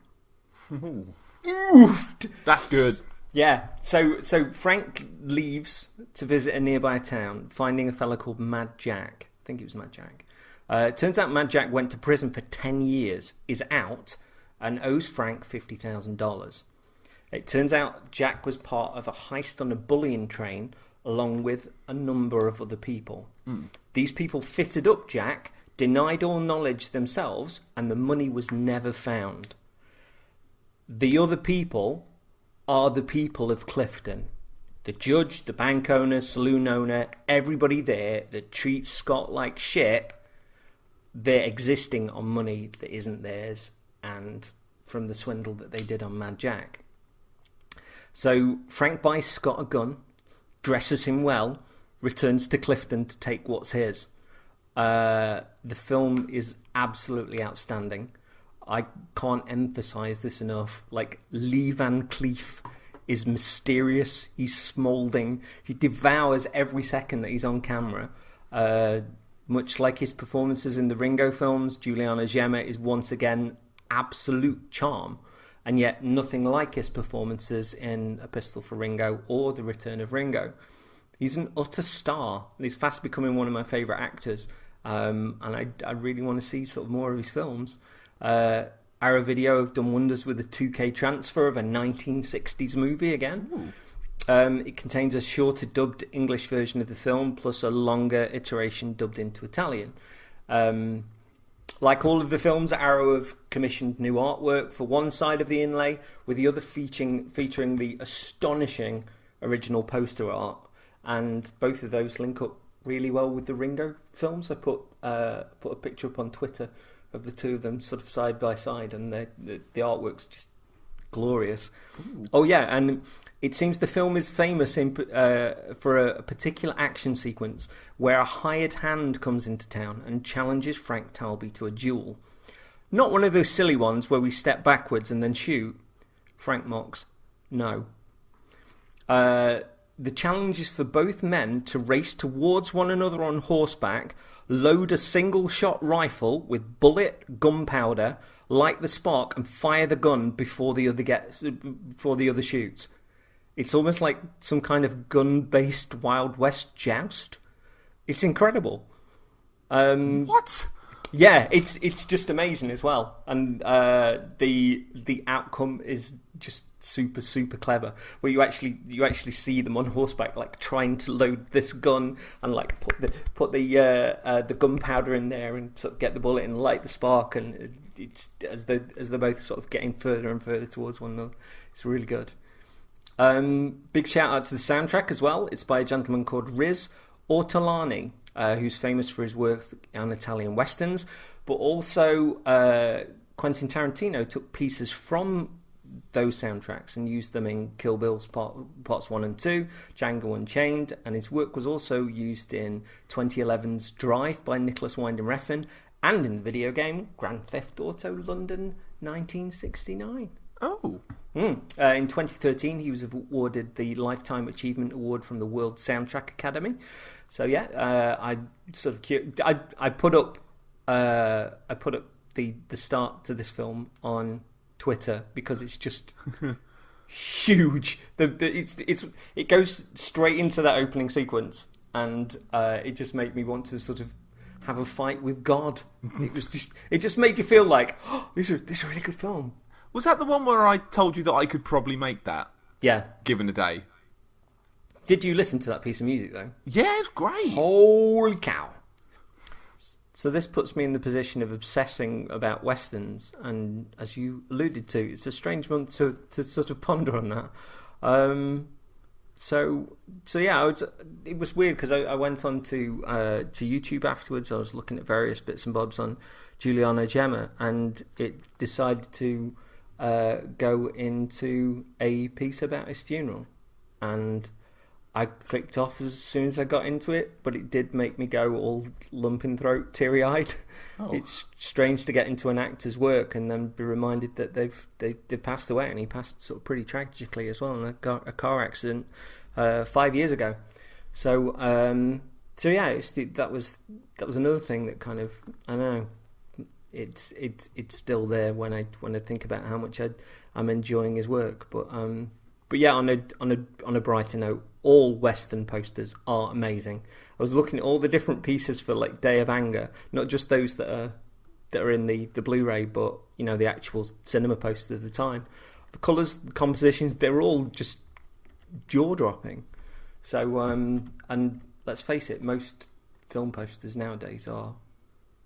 Ooh. Oofed! That's good. Yeah, so Frank leaves to visit a nearby town, finding a fella called Mad Jack. I think it was Mad Jack. It turns out Mad Jack went to prison for 10 years, is out, and owes Frank $50,000. It turns out Jack was part of a heist on a bullion train, along with a number of other people. Mm. These people fitted up Jack, denied all knowledge themselves, and the money was never found. The other people are the people of Clifton. The judge, the bank owner, saloon owner, everybody there that treats Scott like shit, they're existing on money that isn't theirs and from the swindle that they did on Mad Jack. So Frank buys Scott a gun, dresses him well, returns to Clifton to take what's his. The film is absolutely outstanding. I can't emphasise this enough. Like, Lee Van Cleef is mysterious. He's smoulding. He devours every second that he's on camera. Much like his performances in the Ringo films, Giuliano Gemma is once again absolute charm. And yet nothing like his performances in A Pistol for Ringo or The Return of Ringo. He's an utter star. And he's fast becoming one of my favourite actors. And I really want to see sort of more of his films. Arrow Video have done wonders with a 2K transfer of a 1960s movie again. It contains a shorter dubbed English version of the film, plus a longer iteration dubbed into Italian. Like all of the films, Arrow have commissioned new artwork for one side of the inlay, with the other featuring the astonishing original poster art. And both of those link up really well with the Ringo films. I put a picture up on Twitter of the two of them sort of side by side, and the artwork's just glorious. Ooh. Oh yeah, and it seems the film is famous for a particular action sequence where a hired hand comes into town and challenges Frank Talby to a duel. Not one of those silly ones where we step backwards and then shoot. Frank mocks, no. The challenge is for both men to race towards one another on horseback, load a single-shot rifle with bullet, gunpowder, light the spark, and fire the gun before the other shoots. It's almost like some kind of gun-based Wild West joust. It's incredible. What? Yeah, it's just amazing as well, and the outcome is just super, super clever. Where you actually see them on horseback, like trying to load this gun and like put the gunpowder in there and sort of get the bullet and light the spark, and it's as they're both sort of getting further and further towards one another. It's really good. Big shout out to the soundtrack as well. It's by a gentleman called Riz Ortolani, who's famous for his work on Italian westerns, but also Quentin Tarantino took pieces from those soundtracks and used them in Kill Bill's parts 1 and 2, Django Unchained, and his work was also used in 2011's Drive by Nicholas Winding Refn and in the video game Grand Theft Auto London 1969. Oh. In 2013, he was awarded the Lifetime Achievement Award from the World Soundtrack Academy. So yeah, I put up the start to this film on Twitter because it's just huge. It goes straight into that opening sequence, and it just made me want to sort of have a fight with God. It just made you feel like, oh, this is a really good film. Was that the one where I told you that I could probably make that? Yeah. Given a day. Did you listen to that piece of music, though? Yeah, it's great. Holy cow. So this puts me in the position of obsessing about westerns, and as you alluded to, it's a strange one to sort of ponder on that. So yeah, it was weird because I went on to YouTube afterwards. I was looking at various bits and bobs on Giuliano Gemma, and it decided to go into a piece about his funeral, and I clicked off as soon as I got into it, but it did make me go all lump in throat, teary-eyed. Oh. It's strange to get into an actor's work and then be reminded that they've passed away, and he passed sort of pretty tragically as well in a car accident 5 years ago. So yeah, that was another thing that kind of, I know, it's still there when I think about how much I'm enjoying his work. But yeah, on a brighter note, all Western posters are amazing. I was looking at all the different pieces for like Day of Anger, not just those that are in the Blu-ray, but the actual cinema posters at the time. The colours, the compositions, they're all just jaw-dropping. So and let's face it, most film posters nowadays are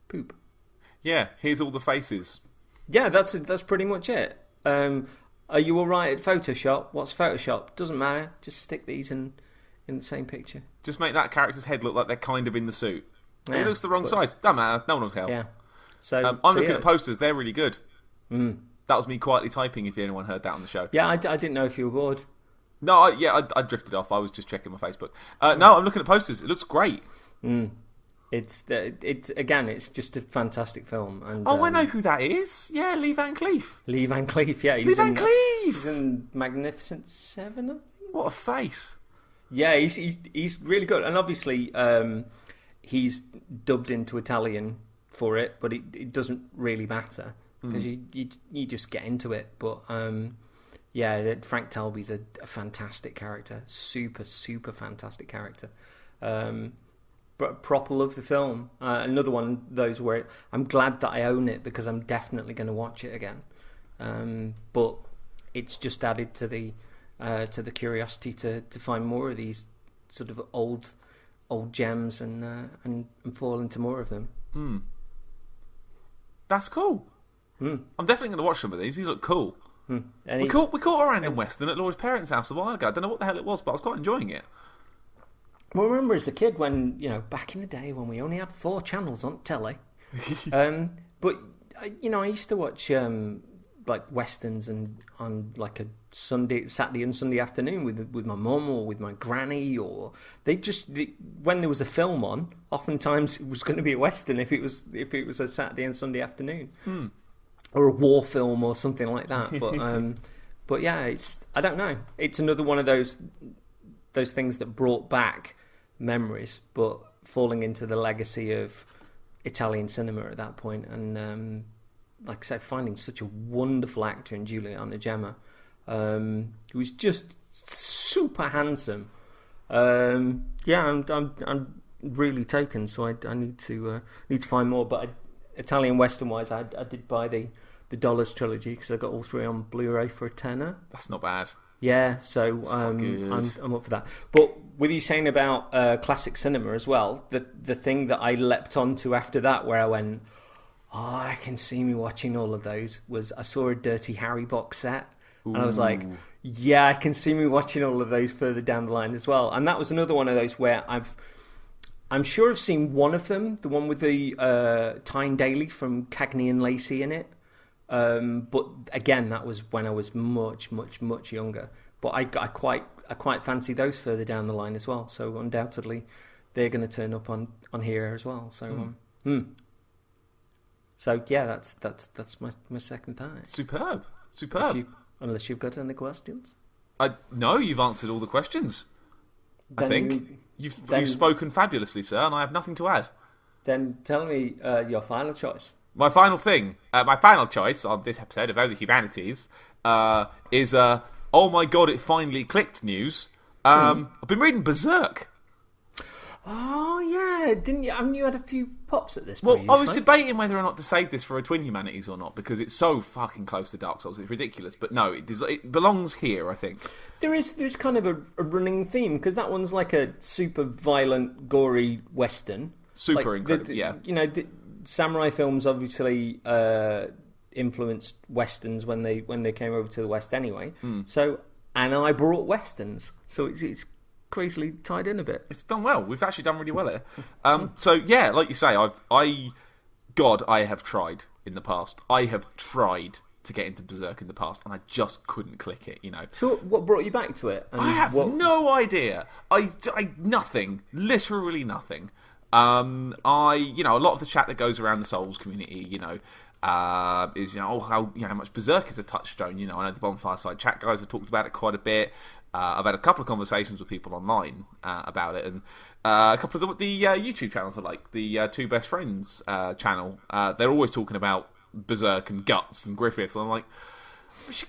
poop. Yeah, here's all the faces. Yeah, that's pretty much it. Are you all right at Photoshop? What's Photoshop? Doesn't matter. Just stick these in the same picture. Just make that character's head look like they're kind of in the suit. Yeah, it looks the wrong size. Doesn't matter. No one will care. Yeah. So I'm looking at posters. They're really good. Mm. That was me quietly typing. If anyone heard that on the show. Yeah, I didn't know if you were bored. No, I drifted off. I was just checking my Facebook. No, I'm looking at posters. It looks great. Mm. It's just a fantastic film. And, I know who that is. Yeah, Lee Van Cleef. Lee Van Cleef, yeah. Lee Van Cleef! He's in Magnificent Seven, I think. What a face. Yeah, he's really good. And obviously, he's dubbed into Italian for it, but it doesn't really matter because you just get into it. But yeah, Frank Talby's a fantastic character. Super, super fantastic character. But proper love the film. Another one of those where I'm glad that I own it because I'm definitely going to watch it again. But it's just added to the curiosity to find more of these sort of old gems and fall into more of them. Mm. That's cool. Mm. I'm definitely going to watch some of these. These look cool. Mm. We caught a random Western at Laura's parents' house a while ago. I don't know what the hell it was, but I was quite enjoying it. Well, I remember as a kid when, back in the day when we only had 4 channels on telly. But, I used to watch like westerns and on like a Saturday and Sunday afternoon with my mum or with my granny, or when there was a film on, oftentimes it was going to be a western if it was a Saturday and Sunday afternoon. Mm. Or a war film or something like that. But yeah, I don't know. It's another one of those things that brought back memories, but falling into the legacy of Italian cinema at that point. And like I said, finding such a wonderful actor in Giuliano Gemma, who was just super handsome. Yeah, I'm really taken. So I need to find more. But Italian Western wise, I did buy the Dollars trilogy because I got all 3 on Blu-ray for a tenner. That's not bad. Yeah, so I'm up for that. But with you saying about classic cinema as well, the thing that I leapt onto after that, where I went, Oh, I can see me watching all of those. I saw a Dirty Harry box set, and I was like, yeah, I can see me watching all of those further down the line as well. And that was another one of those where I'm sure I've seen one of them, the one with the Tyne Daly from Cagney and Lacey in it. But again, that was when I was much, much, much younger. But I quite fancy those further down the line as well. So undoubtedly, they're going to turn up on here as well. So So yeah, that's my second thigh. Superb. Unless you've got any questions. No, you've answered all the questions. I think you've spoken fabulously, sir, and I have nothing to add. Then tell me your final choice. My final choice on this episode of O the Humanities is oh my god, it finally clicked news. I've been reading Berserk. Oh yeah, didn't you? I mean, you had a few pops at this. Well, I was debating whether or not to save this for a Twin Humanities or not because it's so fucking close to Dark Souls. It's ridiculous, but no, it belongs here. I think there's kind of a running theme because that one's like a super violent, gory western. Super incredible. You know, samurai films obviously influenced westerns when they came over to the West anyway. So, and I brought westerns, so it's crazily tied in a bit. It's done well. We've actually done really well here. So yeah, like you say, I have tried in the past. I have tried to get into Berserk in the past, and I just couldn't click it. You know. So what brought you back to it? I have no idea. I nothing. Literally nothing. A lot of the chat that goes around the Souls community, is how much Berserk is a touchstone. I know the Bonfire Side chat guys have talked about it quite a bit. I've had a couple of conversations with people online about it, and a couple of the YouTube channels are like the Two Best Friends channel. They're always talking about Berserk and Guts and Griffith, and I'm like,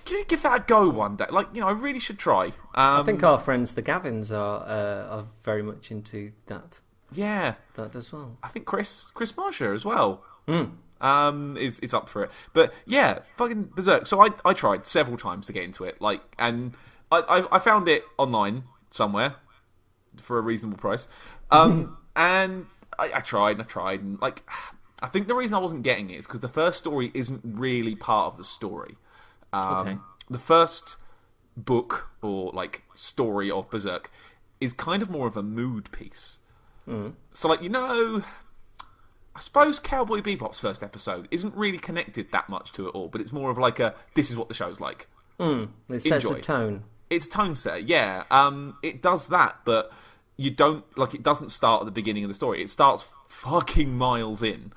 can you give that a go one day? I really should try. I think our friends the Gavins are very much into that. Yeah, that as well. I think Chris Marshall as well. Is up for it. But yeah, fucking Berserk. So I tried several times to get into it, and I found it online somewhere for a reasonable price. And I tried, and I think the reason I wasn't getting it is because the first story isn't really part of the story. Okay. The first book or story of Berserk is kind of more of a mood piece. So I suppose Cowboy Bebop's first episode isn't really connected that much to it all, but it's more of this is what the show's like. It sets a tone. It's a tone setter, yeah. It does that, but you don't it doesn't start at the beginning of the story. It starts fucking miles in.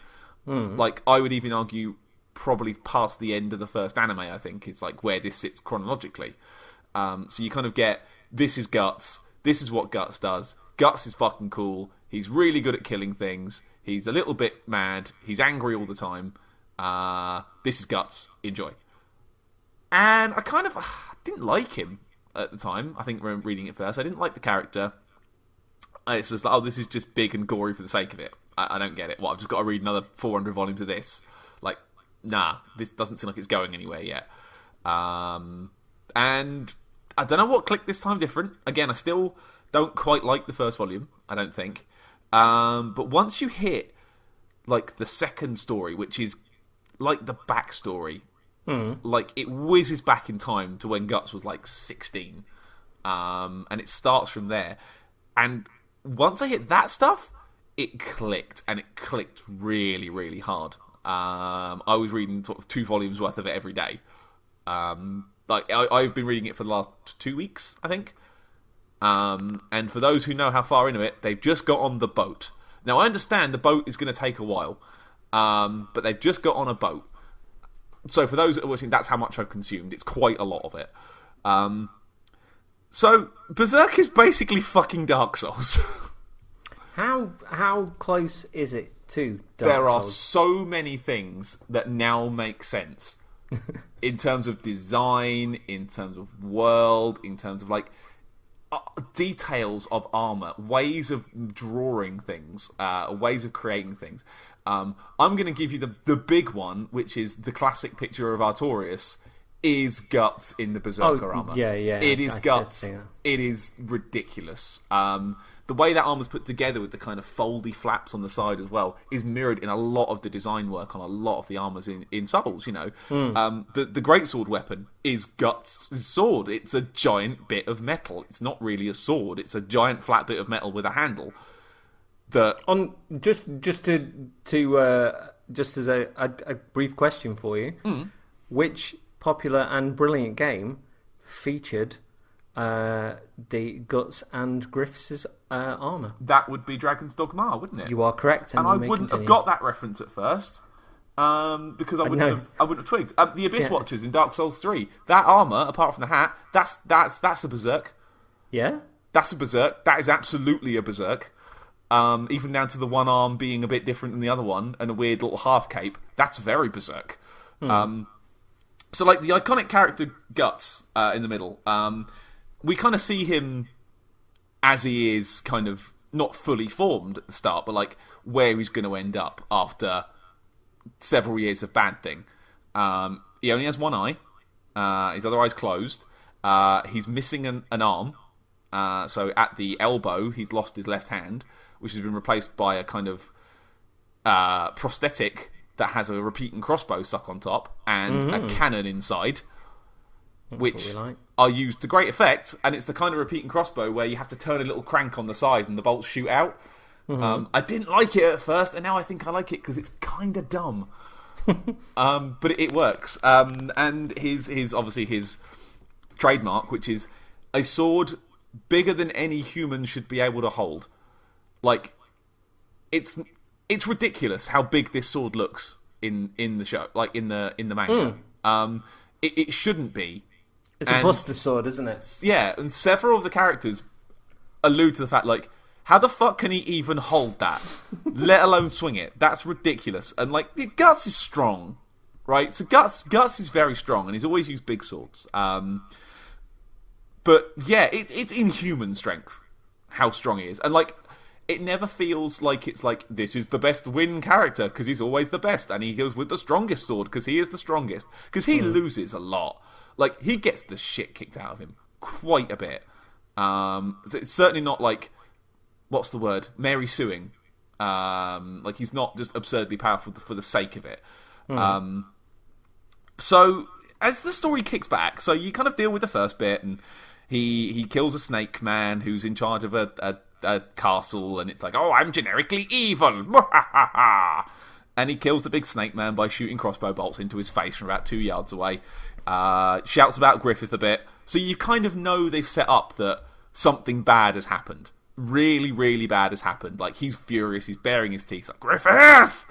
I would even argue probably past the end of the first anime, I think, is where this sits chronologically. So you kind of get, this is Guts, this is what Guts does. Guts is fucking cool. He's really good at killing things. He's a little bit mad. He's angry all the time. This is Guts. Enjoy. And I kind of didn't like him at the time. I think when reading it first, I didn't like the character. It's just this is just big and gory for the sake of it. I don't get it. I've just got to read another 400 volumes of this. Nah, this doesn't seem like it's going anywhere yet. And I don't know what clicked this time different. Again, I still don't quite like the first volume, I don't think. But once you hit the second story, which is the backstory, it whizzes back in time to when Guts was 16, and it starts from there. And once I hit that stuff, it clicked, and it clicked really, really hard. I was reading sort of 2 volumes worth of it every day. I've been reading it for the last 2 weeks, I think. And for those who know how far into it, they've just got on the boat. Now, I understand the boat is going to take a while, but they've just got on a boat. So for those that are watching, that's how much I've consumed. It's quite a lot of it. So Berserk is basically fucking Dark Souls. How close is it to Dark Souls? There are so many things that now make sense. In terms of design, in terms of world, in terms of details of armor, ways of drawing things, ways of creating things. I'm going to give you the big one, which is the classic picture of Artorias, is Guts in the Berserker armor. Yeah. It is Guts. It is ridiculous. the way that armor's put together with the kind of foldy flaps on the side as well is mirrored in a lot of the design work on a lot of the armors in Souls. The greatsword weapon is Guts' sword. It's a giant bit of metal. It's not really a sword. It's a giant flat bit of metal with a handle. Just as a brief question for you, which popular and brilliant game featured the Guts and Griffiths' armour? That would be Dragon's Dogma, wouldn't it? You are correct, and I wouldn't have got that reference at first because I wouldn't have twigged. The Abyss Watchers in Dark Souls 3, that armour, apart from the hat, that's a Berserk. Yeah, that's a Berserk. That is absolutely a Berserk. Even down to the one arm being a bit different than the other one and a weird little half cape. That's very Berserk. So, like, the iconic character Guts in the middle, we kind of see him as he is kind of not fully formed at the start, but, like, where he's going to end up after several years of bad thing. He only has one eye. His other eye's closed. He's missing an arm. So at the elbow, he's lost his left hand, which has been replaced by a kind of prosthetic that has a repeating crossbow stuck on top and a cannon inside, which are used to great effect. And it's the kind of repeating crossbow where you have to turn a little crank on the side and the bolts shoot out. I didn't like it at first, and now I think I like it because it's kind of dumb. But it works. And his obviously his trademark, which is a sword bigger than any human should be able to hold. Like, it's ridiculous how big this sword looks in the show, like in the manga. It shouldn't be. It's a Buster sword, isn't it? Yeah, and several of the characters allude to the fact, like, how the fuck can he even hold that? Let alone swing it. That's ridiculous. And, like, Guts is strong, right? So Guts is very strong, and he's always used big swords. But, yeah, it's inhuman strength, how strong he is. And, like, it never feels like it's like, this is the best win character, because he's always the best, and he goes with the strongest sword, because he is the strongest. Because he loses a lot. Like, he gets the shit kicked out of him quite a bit. So it's certainly not like, what's the word? Mary suing. Like, he's not just absurdly powerful for the sake of it. So, as the story kicks back, so you kind of deal with the first bit, and he kills a snake man who's in charge of a castle, and it's like, oh, I'm generically evil. And he kills the big snake man by shooting crossbow bolts into his face from about 2 yards away. Shouts about Griffith a bit. So you kind of know they've set up that something bad has happened. Really, really bad has happened. Like, he's furious, he's baring his teeth, like, Griffith!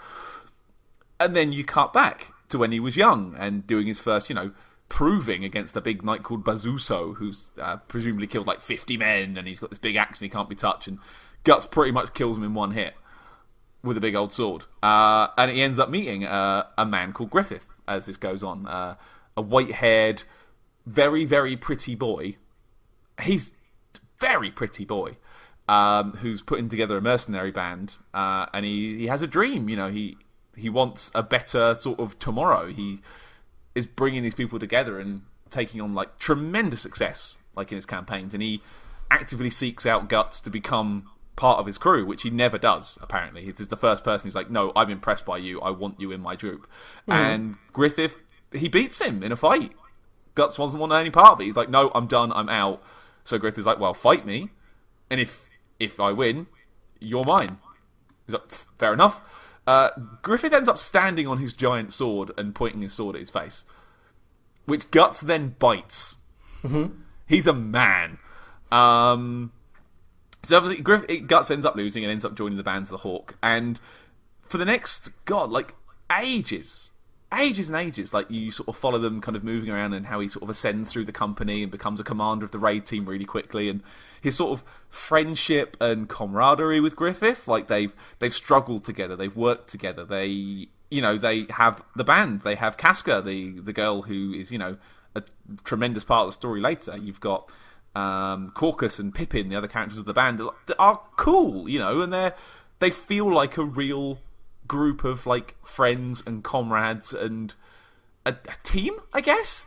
And then you cut back to when he was young and doing his first, proving against a big knight called Bazuso, who's presumably killed like 50 men, and he's got this big axe and he can't be touched, and Guts pretty much kills him in one hit with a big old sword. And he ends up meeting a man called Griffith as this goes on. A white-haired, very, very pretty boy. He's a very pretty boy. Who's putting together a mercenary band, and he has a dream. He wants a better sort of tomorrow. He is bringing these people together and taking on like tremendous success, like in his campaigns, and he actively seeks out Guts to become part of his crew, which he never does. Apparently, it is the first person who's like, "No, I'm impressed by you. I want you in my troop." And Griffith, he beats him in a fight. Guts doesn't want any part of it. He's like, "No, I'm done. I'm out." So Griffith's like, "Well, fight me, and if I win, you're mine." He's like, "Fair enough." Griffith ends up standing on his giant sword and pointing his sword at his face, which Guts then bites. He's a man. So obviously Guts ends up losing and ends up joining the bands of the Hawk, and for the next ages and ages, like, you sort of follow them kind of moving around and how he sort of ascends through the company and becomes a commander of the raid team really quickly, and his sort of friendship and camaraderie with Griffith, like, they've struggled together, they've worked together, they have the band, they have Casca, the girl who is, a tremendous part of the story later. You've got Caucus and Pippin, the other characters of the band, that are cool, and they feel like a real group of like friends and comrades and a team, I guess.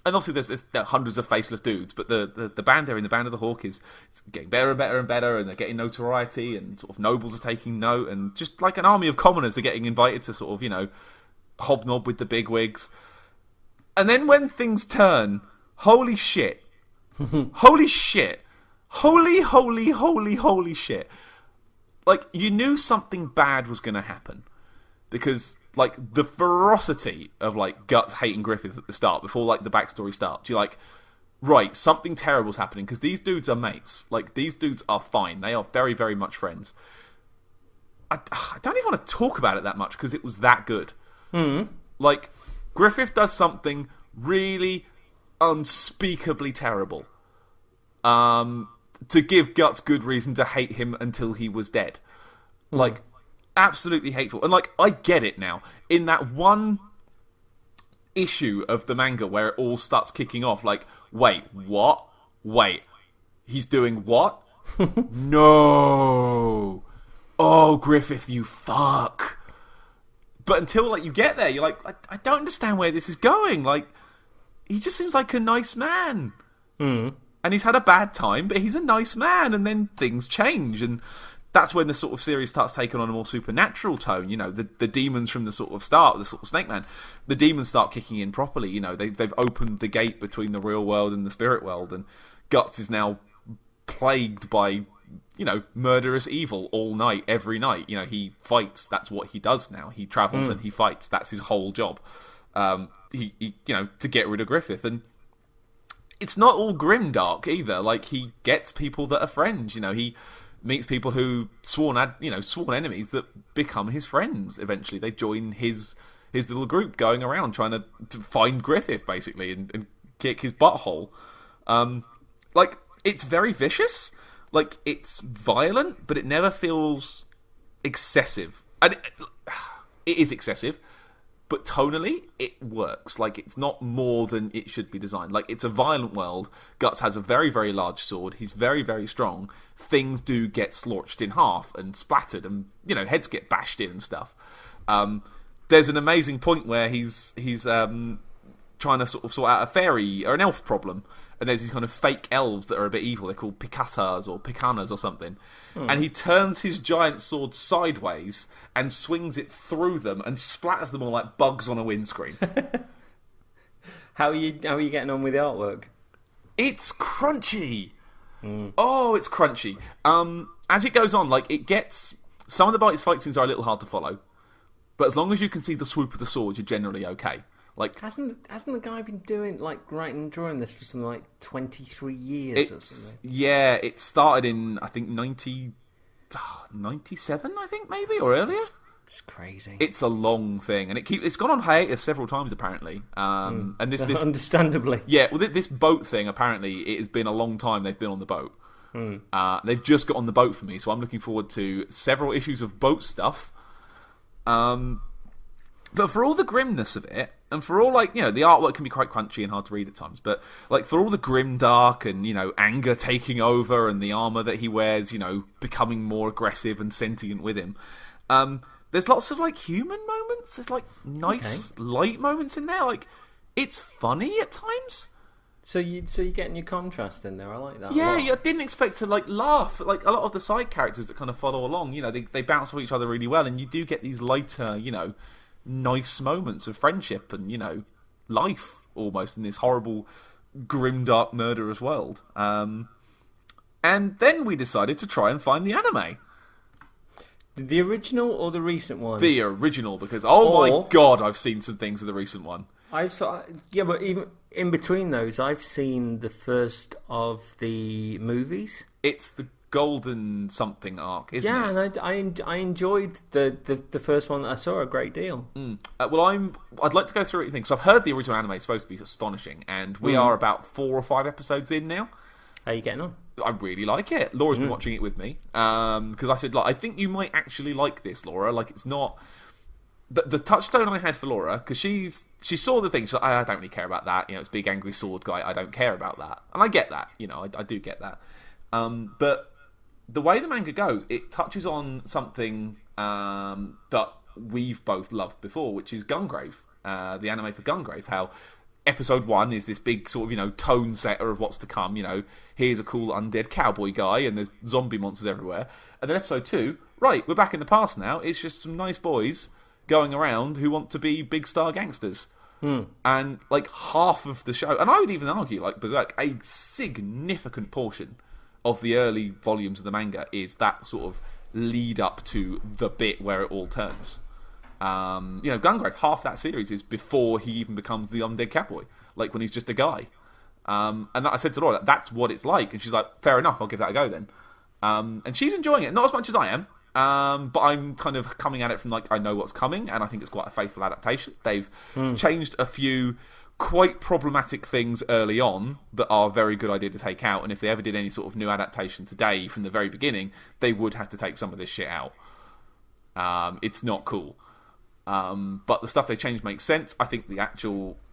and obviously there are hundreds of faceless dudes, but the band there in the Band of the Hawk is getting better and better and better, and they're getting notoriety, and sort of nobles are taking note, and just like an army of commoners are getting invited to sort of, hobnob with the bigwigs. And then when things turn, holy shit. Holy shit. Holy shit. Like, you knew something bad was going to happen. Because, like, the ferocity of, like, Guts hating Griffith at the start, before, like, the backstory starts, you're like, right, something terrible's happening, because these dudes are mates. Like, these dudes are fine. They are very, very much friends. I don't even want to talk about it that much, because it was that good. Like, Griffith does something really unspeakably terrible. To give Guts good reason to hate him until he was dead. Like, absolutely hateful. And, like, I get it now. In that one issue of the manga where it all starts kicking off, like, wait, what? Wait, he's doing what? No! Oh, Griffith, you fuck! But until, like, you get there, you're like, I don't understand where this is going. Like, he just seems like a nice man. And he's had a bad time, but he's a nice man, and then things change, and that's when the sort of series starts taking on a more supernatural tone. The demons from the sort of start, the sort of Snake Man, the demons start kicking in properly. They've opened the gate between the real world and the spirit world, and Guts is now plagued by, murderous evil all night, every night. He fights, that's what he does now. He travels and he fights, that's his whole job. He to get rid of Griffith, and it's not all grimdark either. Like, he gets people that are friends. He meets people who sworn enemies that become his friends. Eventually, they join his little group going around trying to find Griffith, basically, and kick his butthole. Like, it's very vicious. Like, it's violent, but it never feels excessive. And it is excessive. But tonally, it works. Like, it's not more than it should be designed. Like, it's a violent world. Guts has a very, very large sword. He's very, very strong. Things do get scorched in half and splattered, and, heads get bashed in and stuff. There's an amazing point where he's trying to sort out a fairy or an elf problem. And there's these kind of fake elves that are a bit evil. They're called Picatas or Picanas or something. And he turns his giant sword sideways and swings it through them and splatters them all like bugs on a windscreen. How are you getting on with the artwork? It's crunchy. Oh, it's crunchy. As it goes on, like, it gets... Some of the fight scenes are a little hard to follow. But as long as you can see the swoop of the sword, you're generally okay. Like, hasn't the guy been doing, like, writing and drawing this for something like 23 years or something? Yeah, it started in, I think, 97, I think, maybe, or earlier. It's crazy. It's a long thing, and it's gone on hiatus several times, apparently. And this understandably. Yeah, well, this boat thing, apparently, it has been a long time they've been on the boat. They've just got on the boat for me, so I'm looking forward to several issues of boat stuff. But for all the grimness of it, and for all, like, the artwork can be quite crunchy and hard to read at times, but, like, for all the grimdark and, anger taking over and the armour that he wears, becoming more aggressive and sentient with him, there's lots of, like, human moments. There's, like, nice, light moments in there. Like, it's funny at times. So you're getting your contrast in there. I like that. Yeah, I didn't expect to, like, laugh. Like, a lot of the side characters that kind of follow along, they bounce off each other really well, and you do get these lighter, nice moments of friendship and, life, almost, in this horrible, grimdark, murderous world. And then we decided to try and find the anime. The original or the recent one? The original, because, my God, I've seen some things of the recent one. Yeah, but even in between those, I've seen the first of the movies. It's the Golden something arc, isn't it? Yeah, and I enjoyed the first one that I saw a great deal. Well, I'd like to go through it. So I've heard the original anime is supposed to be astonishing, and we are about 4 or 5 episodes in now. How are you getting on? I really like it. Laura's been watching it with me because I said, like, I think you might actually like this, Laura. Like, it's not the touchstone I had for Laura, because she saw the thing. She's like, I don't really care about that. It's big angry sword guy. I don't care about that, and I get that. I do get that. But the way the manga goes, it touches on something that we've both loved before, which is Gungrave, the anime for Gungrave. How episode 1 is this big sort of, tone setter of what's to come. Here's a cool undead cowboy guy and there's zombie monsters everywhere. And then episode 2, right, we're back in the past now. It's just some nice boys going around who want to be big star gangsters. And like half of the show, and I would even argue like Berserk, a significant portion of the early volumes of the manga is that sort of lead up to the bit where it all turns. Gungrave, half that series is before he even becomes the undead cowboy, like when he's just a guy. And I said to Laura, that's what it's like, and she's like, fair enough, I'll give that a go then. And she's enjoying it, not as much as I am. But I'm kind of coming at it from like, I know what's coming, and I think it's quite a faithful adaptation. They've changed a few quite problematic things early on that are a very good idea to take out, and if they ever did any sort of new adaptation today from the very beginning, they would have to take some of this shit out. It's not cool. But the stuff they changed makes sense. I think the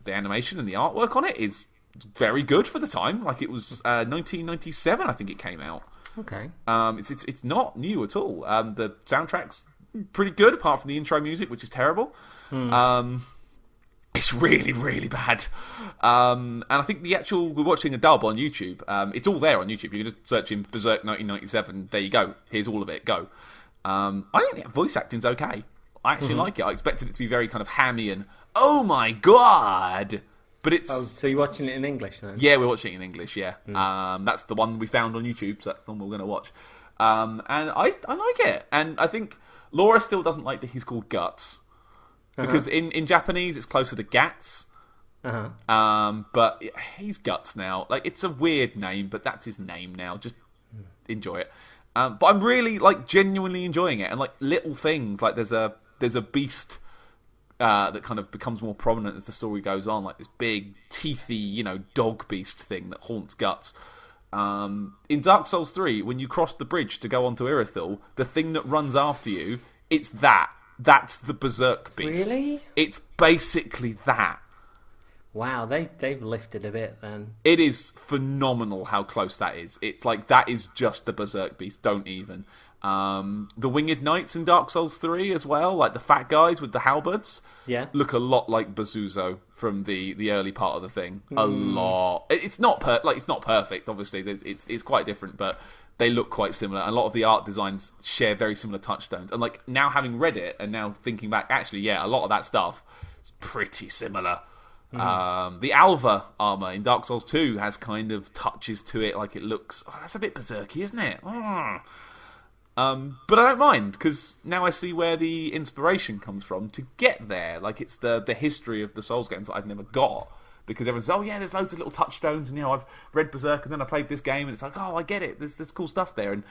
animation and the artwork on it is very good for the time. Like, it was 1997, I think it came out. Okay. It's not new at all. The soundtrack's pretty good, apart from the intro music, which is terrible. It's really, really bad. And I think we're watching a dub on YouTube. It's all there on YouTube. You can just search in Berserk 1997. There you go. Here's all of it. Go. I think the voice acting's okay. I actually like it. I expected it to be very kind of hammy and, oh my god! But it's... Oh, so you're watching it in English then? Yeah, we're watching it in English, yeah. That's the one we found on YouTube, so that's the one we're going to watch. And I like it. And I think Laura still doesn't like that he's called Guts. Because in Japanese, it's closer to Gats. But he's Guts now. Like, it's a weird name, but that's his name now. Just enjoy it. But I'm really, like, genuinely enjoying it. And, like, little things. Like, there's a beast... that kind of becomes more prominent as the story goes on, like this big, teethy, dog beast thing that haunts Guts. In Dark Souls 3, when you cross the bridge to go onto Irithyll, the thing that runs after you, it's that. That's the Berserk beast. Really? It's basically that. Wow, they've lifted a bit then. It is phenomenal how close that is. It's like, that is just the Berserk beast, don't even. The Winged Knights in Dark Souls 3 as well, like the fat guys with the halberds, look a lot like Bazuzo from the early part of the thing. A lot. It's not perfect, obviously. It's quite different, but they look quite similar. And a lot of the art designs share very similar touchstones. And like, now having read it and now thinking back, actually, yeah, a lot of that stuff is pretty similar. The Alva armor in Dark Souls 2 has kind of touches to it, like it looks. Oh, that's a bit berserky, isn't it? But I don't mind, because now I see where the inspiration comes from to get there. Like, it's the history of the Souls games that I've never got. Because everyone's, oh yeah, there's loads of little touchstones, and I've read Berserk, and then I played this game, and it's like, oh, I get it, there's cool stuff there. And,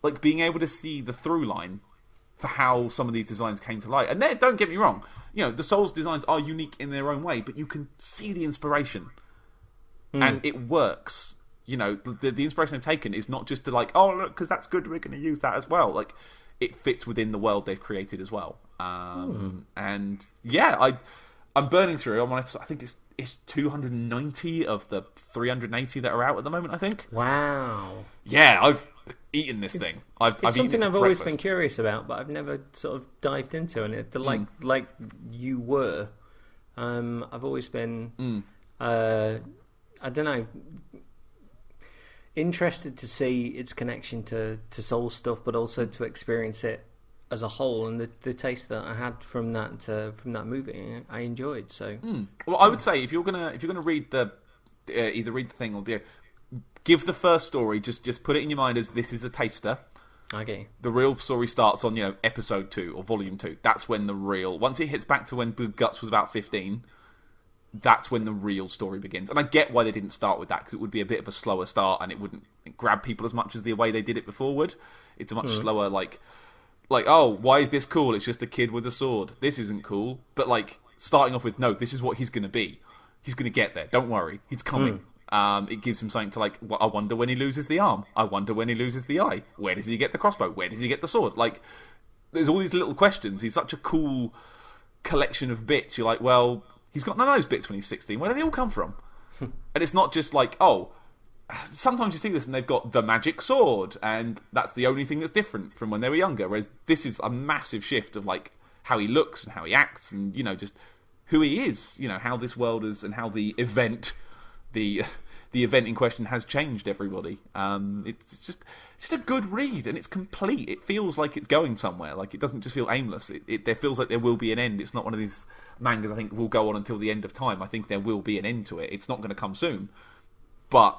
like, being able to see the through line for how some of these designs came to light. And don't get me wrong, the Souls designs are unique in their own way, but you can see the inspiration. And it works. The inspiration they've taken is not just to like, oh, look, because that's good, we're going to use that as well. Like, it fits within the world they've created as well. And yeah, I'm burning through. I'm on episode, I think it's 290 of the 380 that are out at the moment, I think. Wow. Yeah, I've eaten this thing. It's something I've always been curious about, but I've never sort of dived into. And like you were, I've always been, I don't know, interested to see its connection to soul stuff, but also to experience it as a whole. And the taste that I had from that movie, I enjoyed. So, well, I would say if you're gonna read either read the thing or give the first story, just put it in your mind as this is a taster. Okay. The real story starts on episode 2 or volume 2. That's when once it hits back to when Guts was about 15. That's when the real story begins. And I get why they didn't start with that, because it would be a bit of a slower start and it wouldn't grab people as much as the way they did it before would. It's a much slower, like, oh, why is this cool? It's just a kid with a sword. This isn't cool. But, like, starting off with, no, this is what he's going to be. He's going to get there. Don't worry. He's coming. It gives him something to, like, well, I wonder when he loses the arm. I wonder when he loses the eye. Where does he get the crossbow? Where does he get the sword? Like, there's all these little questions. He's such a cool collection of bits. You're like, well... He's got none of those bits when he's 16. Where do they all come from? And it's not just like, oh, sometimes you see this and they've got the magic sword, and that's the only thing that's different from when they were younger. Whereas this is a massive shift of like how he looks and how he acts, and just who he is. You know, how this world is and how the event in question has changed everybody. It's just a good read, and it's complete. It feels like it's going somewhere. Like, it doesn't just feel aimless. There feels like there will be an end. It's not one of these mangas I think will go on until the end of time. I think there will be an end to it. It's not going to come soon. But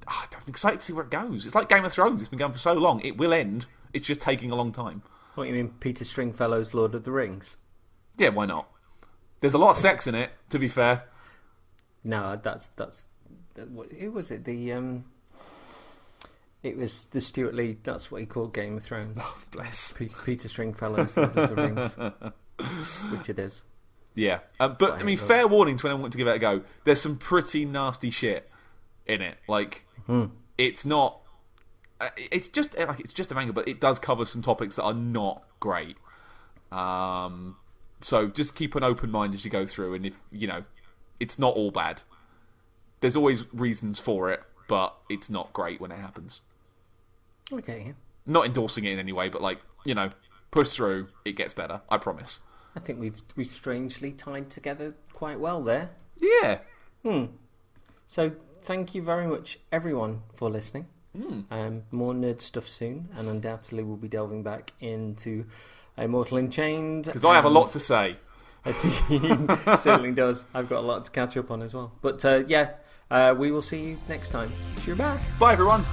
I'm excited to see where it goes. It's like Game of Thrones. It's been going for so long. It will end. It's just taking a long time. What do you mean, Peter Stringfellow's Lord of the Rings? Yeah, why not? There's a lot of sex in it, to be fair. No, that's who was it? It was the Stuart Lee. That's what he called Game of Thrones. Oh, bless. Peter Stringfellow's Lord of the Rings, which it is. Yeah, but I mean, fair warning to anyone wanting to give it a go. There's some pretty nasty shit in it. Like, it's not. It's just a manga, but it does cover some topics that are not great. So just keep an open mind as you go through, and if it's not all bad. There's always reasons for it, but it's not great when it happens. Okay. Not endorsing it in any way, but push through. It gets better. I promise. I think we've strangely tied together quite well there. Yeah. So thank you very much, everyone, for listening. More nerd stuff soon, and undoubtedly we'll be delving back into Immortal Unchained. Because I have a lot to say. He certainly does. I've got a lot to catch up on as well. But we will see you next time. Cheers, bye. Bye, everyone.